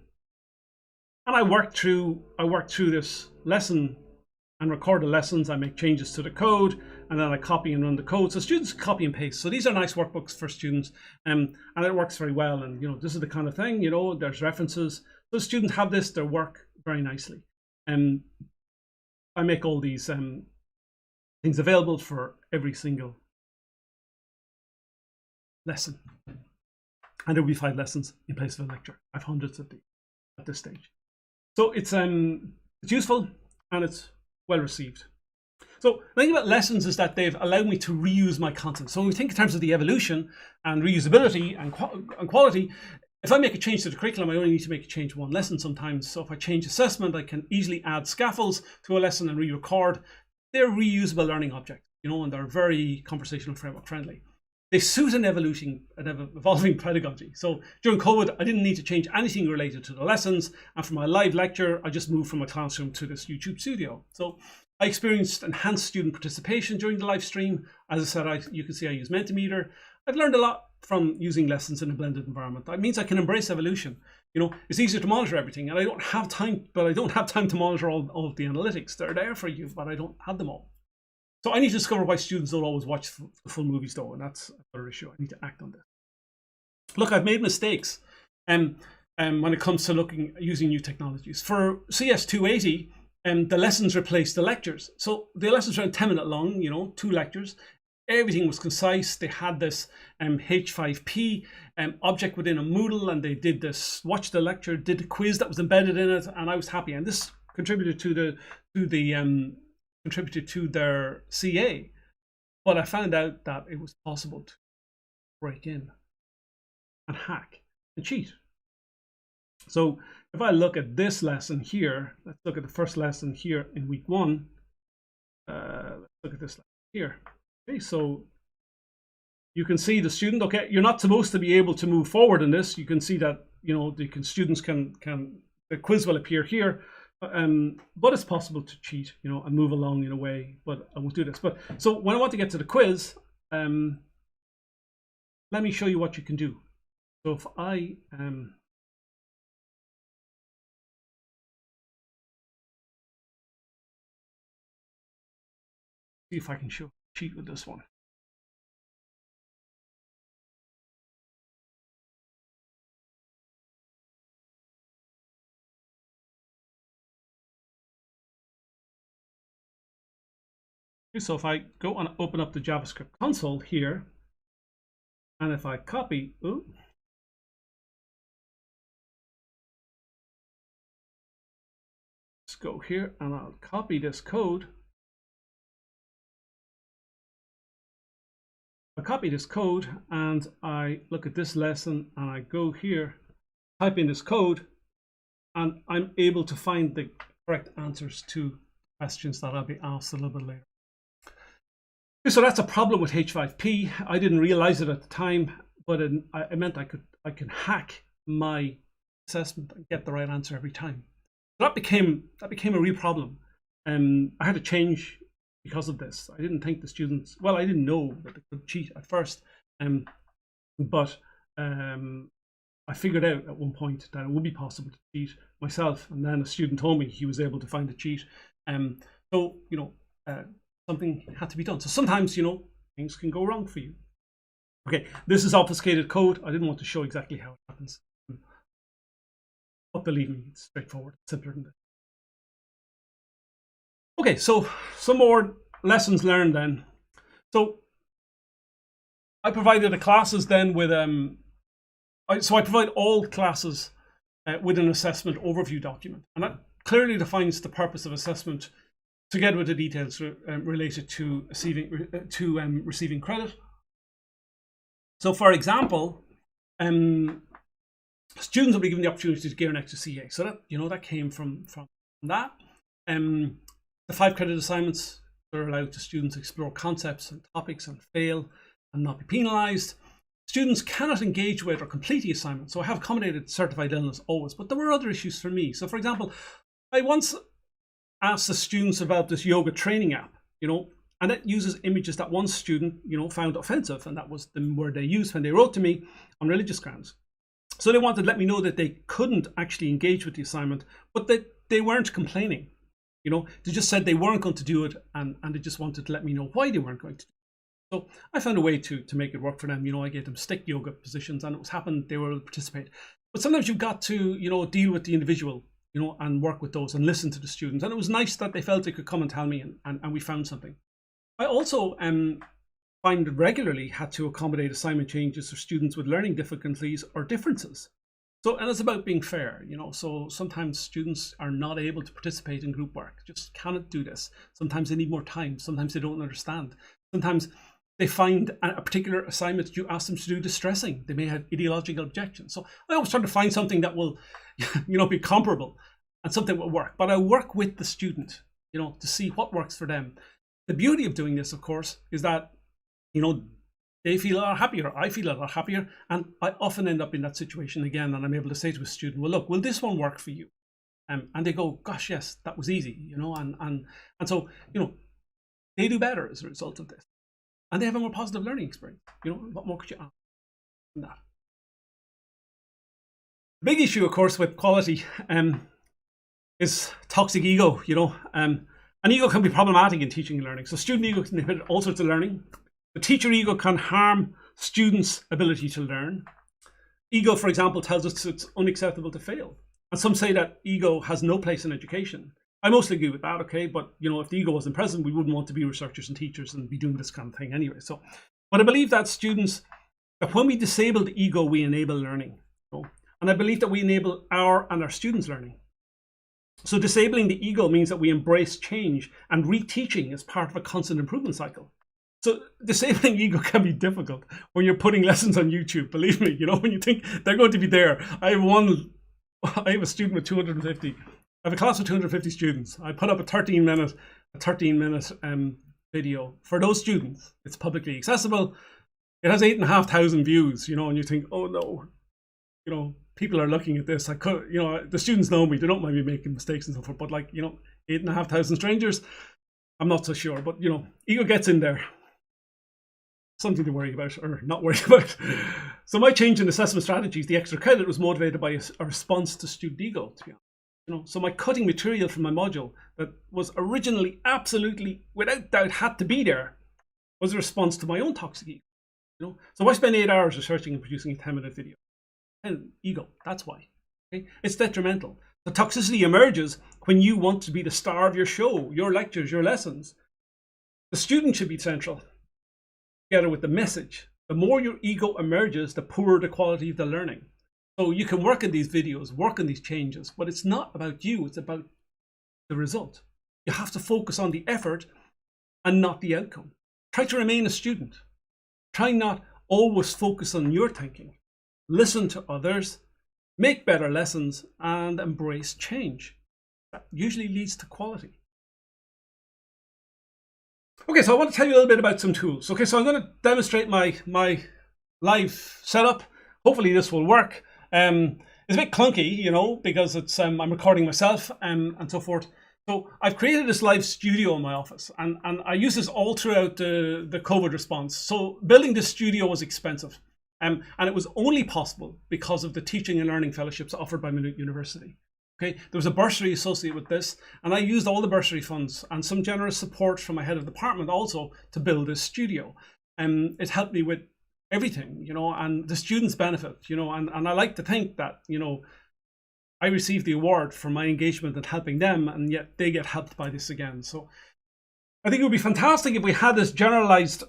I work through this lesson and record the lessons. I make changes to the code, and then I copy and run the code. So students copy and paste. So these are nice workbooks for students, and it works very well. And this is the kind of thing, there's references. So students have this, their work very nicely. And I make all these things available for every single lesson. And there will be 5 lessons in place of a lecture. I have hundreds of these at this stage. So it's useful and it's well received. So the thing about lessons is that they've allowed me to reuse my content. So when we think in terms of the evolution and reusability and quality, if I make a change to the curriculum, I only need to make a change to one lesson sometimes. So if I change assessment, I can easily add scaffolds to a lesson and re-record. They're reusable learning objects, and they're very conversational framework friendly. They suit an evolving pedagogy. So during COVID, I didn't need to change anything related to the lessons. And for my live lecture, I just moved from my classroom to this YouTube studio. So I experienced enhanced student participation during the live stream. As I said, you can see I use Mentimeter. I've learned a lot from using lessons in a blended environment. That means I can embrace evolution. It's easier to monitor everything, and I don't have time to monitor all of the analytics. They're there for you, but I don't have them all. So I need to discover why students don't always watch the full movies though, and that's another issue. I need to act on this. Look, I've made mistakes when it comes to using new technologies. For CS280, the lessons replaced the lectures. So the lessons were 10 minutes long, 2 lectures. Everything was concise. They had this H5P object within a Moodle, and they did this, watched the lecture, did the quiz that was embedded in it, and I was happy. And this contributed to their CA. But I found out that it was possible to break in and hack and cheat. So if I look at this lesson here, let's look at the first lesson here in week 1. Let's look at this lesson here. Okay, so you can see the student. Okay, you're not supposed to be able to move forward in this. You can see that students can the quiz will appear here, but it's possible to cheat, and move along in a way. But I won't do this. But so when I want to get to the quiz, let me show you what you can do. So if I see if I can cheat with this one. Okay, so if I go and open up the JavaScript console here, and if I copy, let's go here and I'll copy this code. I copy this code and I look at this lesson and I go here, type in this code, and I'm able to find the correct answers to questions that I'll be asked a little bit later. So that's a problem with H5P. I didn't realize it at the time, but it meant I can hack my assessment and get the right answer every time. So that became a real problem. I had to change because of this. I didn't think the students, well, I didn't know that they could cheat at first, but I figured out at one point that it would be possible to cheat myself, and then a student told me he was able to find a cheat. So, something had to be done. So sometimes, things can go wrong for you. Okay, this is obfuscated code. I didn't want to show exactly how it happens. But believe me, it's straightforward, simpler than this. Okay, so some more lessons learned then. So I provided the classes then with, so I provide all classes with an assessment overview document. And that clearly defines the purpose of assessment together with the details related to receiving credit. So for example, students will be given the opportunity to gain an extra CA. So that, that came from that. The 5 credit assignments are allowed to students explore concepts and topics and fail and not be penalized. Students cannot engage with or complete the assignment. So I have accommodated certified illness always, but there were other issues for me. So for example, I once asked the students about this yoga training app, and it uses images that one student, found offensive, and that was the word they used when they wrote to me on religious grounds. So they wanted to let me know that they couldn't actually engage with the assignment, but that they weren't complaining. They just said they weren't going to do it, and they just wanted to let me know why they weren't going to do it. So I found a way to make it work for them. I gave them stick yoga positions, and it was happened they were able to participate. But sometimes you've got to, deal with the individual, and work with those and listen to the students. And it was nice that they felt they could come and tell me, and we found something. I also find regularly had to accommodate assignment changes for students with learning difficulties or differences. So, and it's about being fair, so sometimes students are not able to participate in group work, just cannot do this. Sometimes they need more time. Sometimes they don't understand. Sometimes they find a particular assignment you ask them to do distressing. They may have ideological objections. So I always try to find something that will, be comparable and something that will work. But I work with the student, to see what works for them. The beauty of doing this, of course, is that, they feel a lot happier, I feel a lot happier, and I often end up in that situation again, and I'm able to say to a student, well, look, will this one work for you? And they go, gosh, yes, that was easy, and so, they do better as a result of this. And they have a more positive learning experience. What more could you ask than that? The big issue, of course, with quality is toxic ego, and ego can be problematic in teaching and learning. So student ego can inhibit all sorts of learning. The teacher ego can harm students' ability to learn. Ego, for example, tells us it's unacceptable to fail. And some say that ego has no place in education. I mostly agree with that, okay? But, if the ego wasn't present, we wouldn't want to be researchers and teachers and be doing this kind of thing anyway. So, but I believe that that when we disable the ego, we enable learning. And I believe that we enable our students' learning. So disabling the ego means that we embrace change, and reteaching is part of a constant improvement cycle. So disabling ego can be difficult when you're putting lessons on YouTube. Believe me, when you think they're going to be there. I have a student with 250. I have a class with 250 students. I put up a 13 minute video for those students. It's publicly accessible. It has 8,500 views. And you think, oh no, people are looking at this. The students know me. They don't mind me making mistakes and so forth. But 8,500 strangers, I'm not so sure. But ego gets in there. Something to worry about or not worry about. So my change in assessment strategies, the extra credit, was motivated by a response to student ego, to be honest. So my cutting material from my module that was originally absolutely, without doubt, had to be there, was a response to my own toxic ego. So I spent 8 hours researching and producing a 10-minute video. And ego, that's why. Okay? It's detrimental. The toxicity emerges when you want to be the star of your show, your lectures, your lessons. The student should be central, together with the message. The more your ego emerges, the poorer the quality of the learning. So you can work on these videos, work on these changes, but it's not about you, it's about the result. You have to focus on the effort and not the outcome. Try to remain a student. Try not always focus on your thinking. Listen to others, make better lessons, and embrace change. That usually leads to quality. Okay, so I want to tell you a little bit about some tools. Okay, so I'm going to demonstrate my live setup. Hopefully this will work. It's a bit clunky, you know, because it's I'm recording myself and so forth. So I've created this live studio in my office, and I use this all throughout the COVID response. So building this studio was expensive, and it was only possible because of the teaching and learning fellowships offered by Maynooth University. Okay, there was a bursary associated with this, and I used all the bursary funds and some generous support from my head of department also to build this studio. And it helped me with everything, you know, and the students benefit, you know, and I like to think that, you know, I received the award for my engagement and helping them, and yet they get helped by this again. So I think it would be fantastic if we had this generalized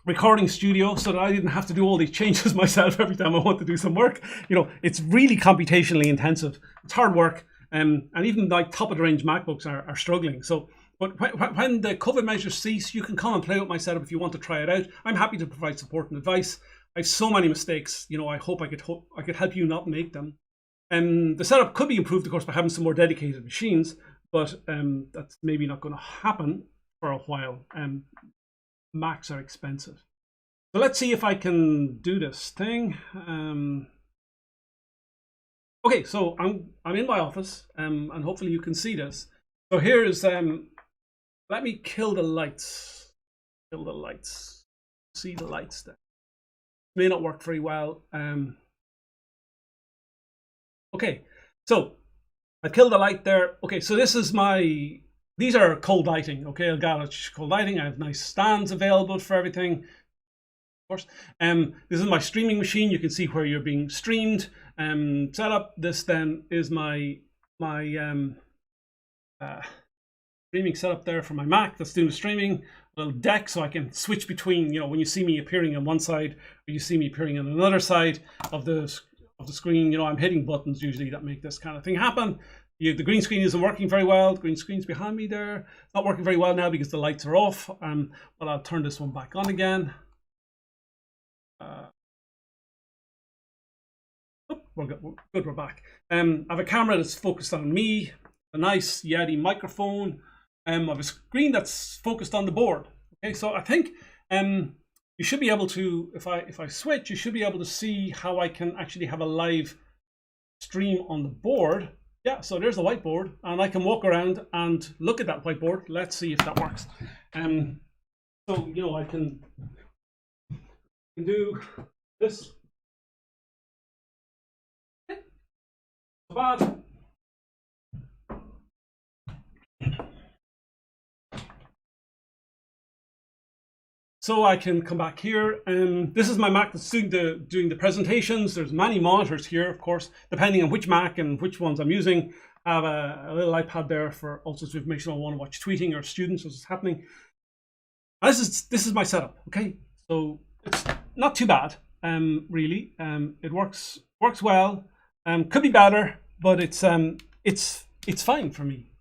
recording studio so that I didn't have to do all these changes myself every time I want to do some work. You know, it's really computationally intensive. It's hard work, and even like top of the range MacBooks are struggling. So, but when the COVID measures cease, you can come and play with my setup if you want to try it out. I'm happy to provide support and advice. I have so many mistakes. You know, I hope I could help you not make them. The setup could be improved, of course, by having some more dedicated machines, but that's maybe not going to happen for a while. Macs are expensive. So let's see if I can do this thing. Okay, so I'm in my office, and hopefully you can see this. So here is let me kill the lights. Kill the lights. See the lights there. May not work very well. Okay, so I killed the light there. Okay, so this is these are cold lighting. Okay, I've got cold lighting. I have nice stands available for everything. Of course, this is my streaming machine. You can see where you're being streamed. Set up. This then is my streaming setup there for my Mac that's doing the streaming. A little deck so I can switch between, you know, when you see me appearing on one side or you see me appearing on another side of the screen. You know, I'm hitting buttons usually that make this kind of thing happen. The green screen isn't working very well. The green screen's behind me there. It's not working very well now because the lights are off. But I'll turn this one back on again. We're good, we're back. I have a camera that's focused on me, a nice Yeti microphone. I have a screen that's focused on the board. Okay, so I think you should be able to, if I switch, you should be able to see how I can actually have a live stream on the board. Yeah, so there's the whiteboard, and I can walk around and look at that whiteboard. Let's see if that works. So, you know, I can do this. Okay. Not bad. So I can come back here, and this is my Mac that's doing the presentations. There's many monitors here, of course, depending on which Mac and which ones I'm using. I have a little iPad there for all sorts of information. I want to watch tweeting or students as it's happening. And this is my setup. Okay, so it's not too bad, really. It works well. Could be better, but it's fine for me.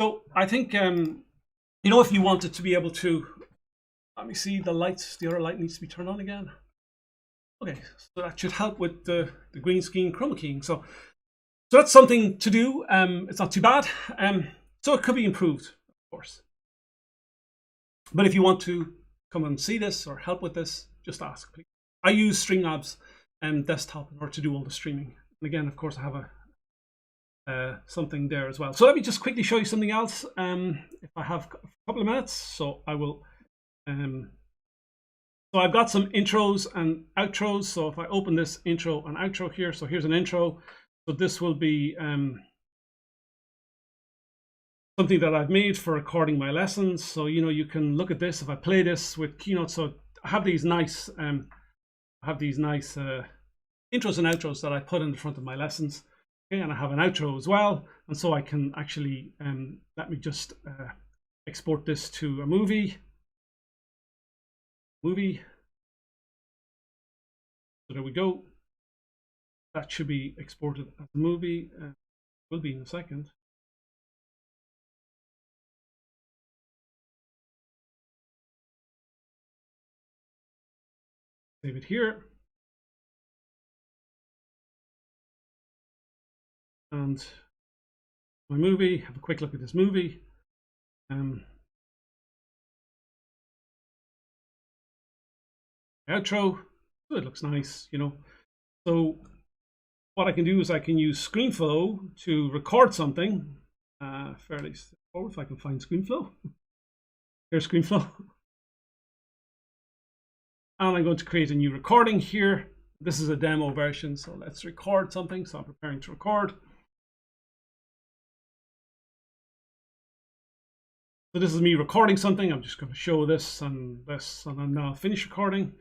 So I think you know, if you wanted to be able to. Let me see the lights. The other light needs to be turned on again. Okay, so that should help with the green screen chroma keying. So that's something to do. It's not too bad. So it could be improved, of course. But if you want to come and see this or help with this, just ask, please. I use Streamlabs desktop in order to do all the streaming. And again, of course, I have something there as well. So let me just quickly show you something else. If I have a couple of minutes, so I will. So I've got some intros and outros. So if I open this intro and outro here, so here's an intro. So this will be something that I've made for recording my lessons. So, you know, you can look at this if I play this with Keynote. So I have these nice intros and outros that I put in the front of my lessons. Okay, and I have an outro as well. And so I can actually let me just export this to a movie. So there we go. That should be exported as a movie. Will be in a second. Save it here. And my movie, have a quick look at this movie. Outro, it looks nice, you know. So what I can do is I can use ScreenFlow to record something fairly straightforward. If I can find ScreenFlow. Here's ScreenFlow. And I'm going to create a new recording here. This is a demo version, so let's record something. So I'm preparing to record. So this is me recording something. I'm just going to show this, and I'm now finished recording.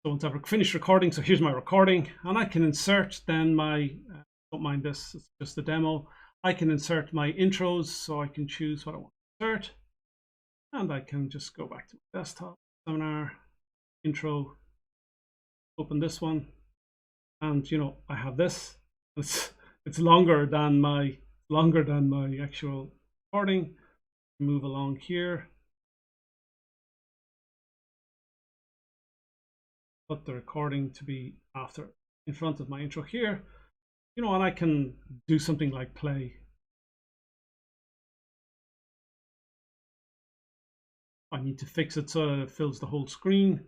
So once I've finished recording, so here's my recording, and I can insert then my, don't mind this, it's just a demo. I can insert my intros, so I can choose what I want to insert. And I can just go back to my desktop, seminar, intro, open this one, and you know, I have this. It's longer than my actual recording. Move along here. Put the recording to be after, in front of my intro here, you know, and I can do something like play. I need to fix it so that it fills the whole screen.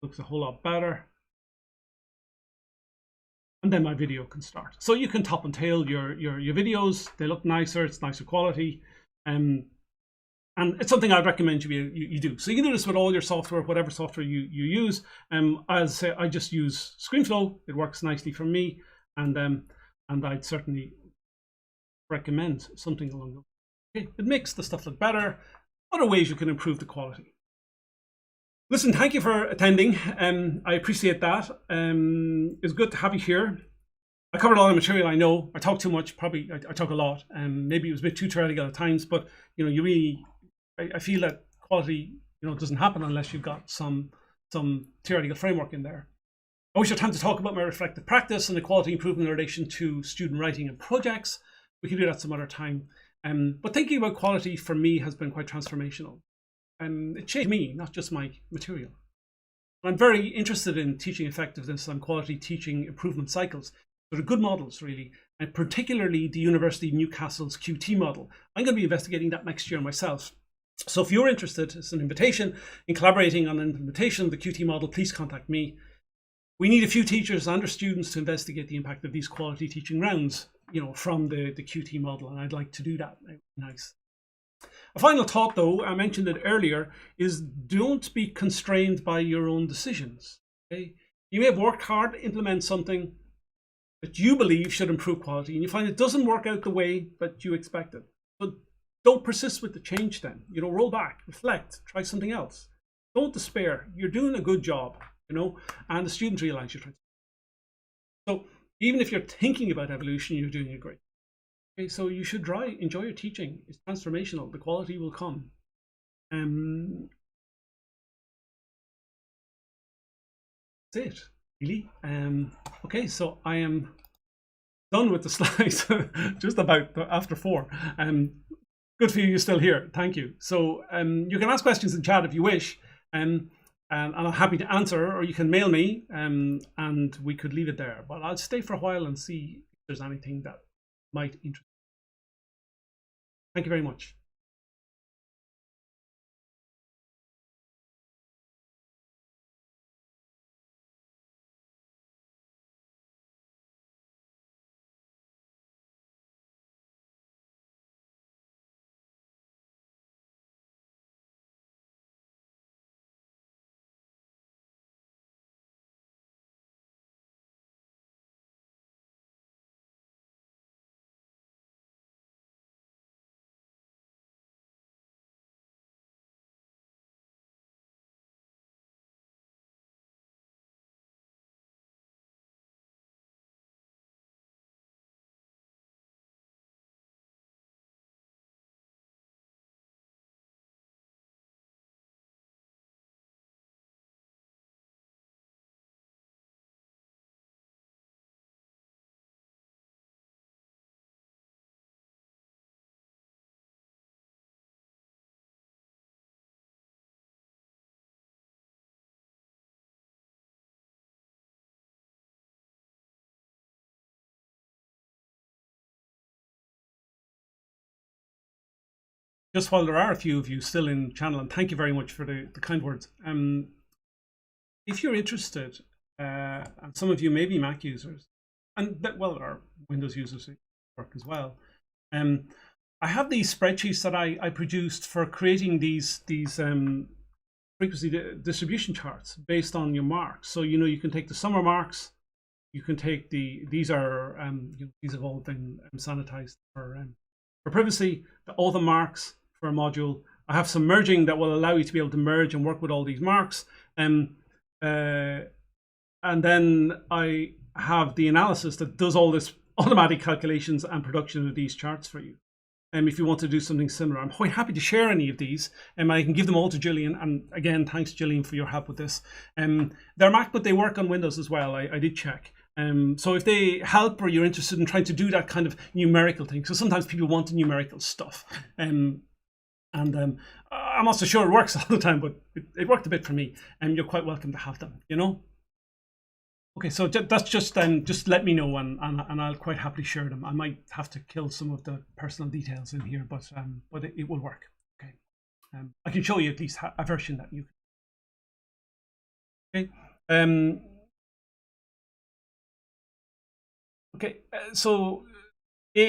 Looks a whole lot better. And then my video can start. So you can top and tail your videos. They look nicer, it's nicer quality. And it's something I'd recommend you do. So you can do this with all your software, whatever software you use. As I say, I just use ScreenFlow. It works nicely for me, and I'd certainly recommend something along those. Okay, it makes the stuff look better. Other ways you can improve the quality. Listen, thank you for attending. I appreciate that. It's good to have you here. I covered a lot of material, I know. I talk too much, probably I talk a lot, and maybe it was a bit too theoretical at times, but you know, you really, I feel that quality, you know, doesn't happen unless you've got some theoretical framework in there. I wish I had time to talk about my reflective practice and the quality improvement in relation to student writing and projects. We can do that some other time. But thinking about quality for me has been quite transformational. It changed me, not just my material. I'm very interested in teaching effectiveness and quality teaching improvement cycles. They're good models, really, and particularly the University of Newcastle's QT model. I'm going to be investigating that next year myself. So if you're interested, it's an invitation in collaborating on an implementation of the QT model, please contact me. We need a few teachers and their students to investigate the impact of these quality teaching rounds, you know, from the QT model, and I'd like to do that. Nice. A final thought, though, I mentioned it earlier, is don't be constrained by your own decisions. Okay? You may have worked hard to implement something that you believe should improve quality, and you find it doesn't work out the way that you expected. But don't persist with the change then. You know, roll back, reflect, try something else. Don't despair. You're doing a good job, you know, and the students realize you're trying. So even if you're thinking about evolution, you're doing it great. Okay, so you should enjoy your teaching. It's transformational. The quality will come. That's it, really. Okay, so I am done with the slides. Just about after 4. Good for you, you're still here. Thank you. So you can ask questions in chat if you wish, and I'm happy to answer, or you can mail me, and we could leave it there. But I'll stay for a while and see if there's anything that might interest you. Thank you very much. Just while there are a few of you still in the channel, and thank you very much for the kind words. If you're interested, and some of you may be Mac users, and that, well, our Windows users work as well. I have these spreadsheets that I produced for creating these frequency distribution charts based on your marks. So you can take the summer marks, you can take these have all been sanitized for privacy. All the marks for a module. I have some merging that will allow you to be able to merge and work with all these marks. And then I have the analysis that does all this automatic calculations and production of these charts for you. If you want to do something similar, I'm quite happy to share any of these, and I can give them all to Gillian. And again, thanks Gillian for your help with this. They're Mac, but they work on Windows as well. I did check. So if they help, or you're interested in trying to do that kind of numerical thing, so sometimes people want the numerical stuff. I'm not so sure it works all the time, but it worked a bit for me, and you're quite welcome to have them. Okay, so that's just let me know, and I'll quite happily share them. I might have to kill some of the personal details in here, but it will work. Okay, I can show you at least a version that you can. Okay, okay. So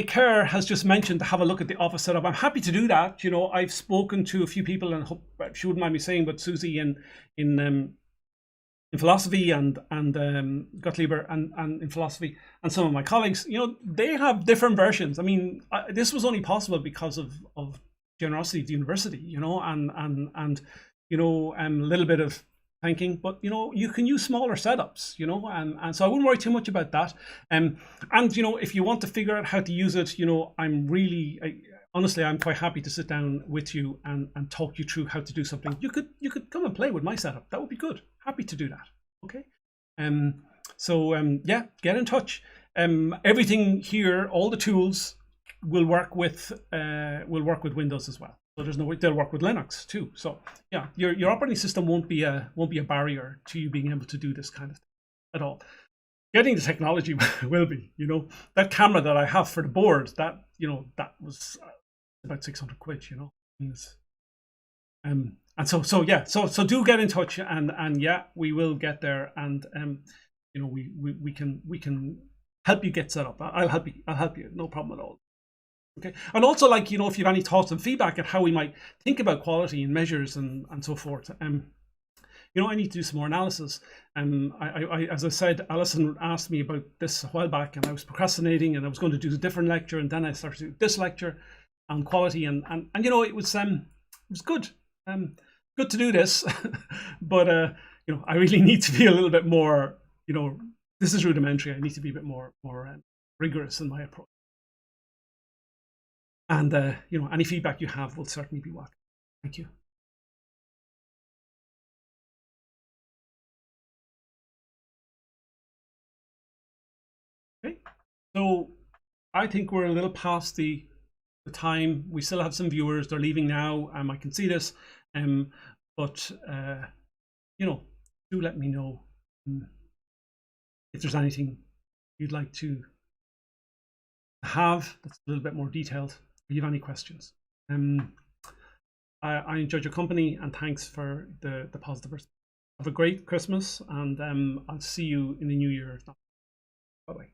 Care has just mentioned to have a look at the office setup. I'm happy to do that. I've spoken to a few people, and hope she wouldn't mind me saying, but Susie in philosophy and Gottlieb and in philosophy, and some of my colleagues, they have different versions. I mean, this was only possible because of generosity of the university, and a little bit of thinking, but you can use smaller setups, and so I wouldn't worry too much about that. And if you want to figure out how to use it, honestly, I'm quite happy to sit down with you and talk you through how to do something. You could come and play with my setup. That would be good. Happy to do that. Okay. Yeah, get in touch. Everything here, all the tools will work with Windows as well. So they'll work with Linux too. So yeah, your operating system won't be a barrier to you being able to do this kind of thing at all. Getting the technology will be. That camera that I have for the board, that was about 600 quid, and so do get in touch, and yeah, we will get there, and we can help you get set up. I'll help you, no problem at all. Okay, and also, if you have any thoughts and feedback at how we might think about quality and measures and so forth, I need to do some more analysis. I as I said, Alison asked me about this a while back, and I was procrastinating, and I was going to do a different lecture, and then I started to do this lecture on quality, and it was good, good to do this, but I really need to be a little bit more, this is rudimentary. I need to be a bit more rigorous in my approach, and any feedback you have will certainly be welcome. Thank you. Okay, so I think we're a little past the time. We still have some viewers. They're leaving now. I can see this, but do let me know if there's anything you'd like to have that's a little bit more detailed, or you have any questions. I enjoyed your company, and thanks for the positive response. Have a great Christmas, and I'll see you in the new year. Bye bye.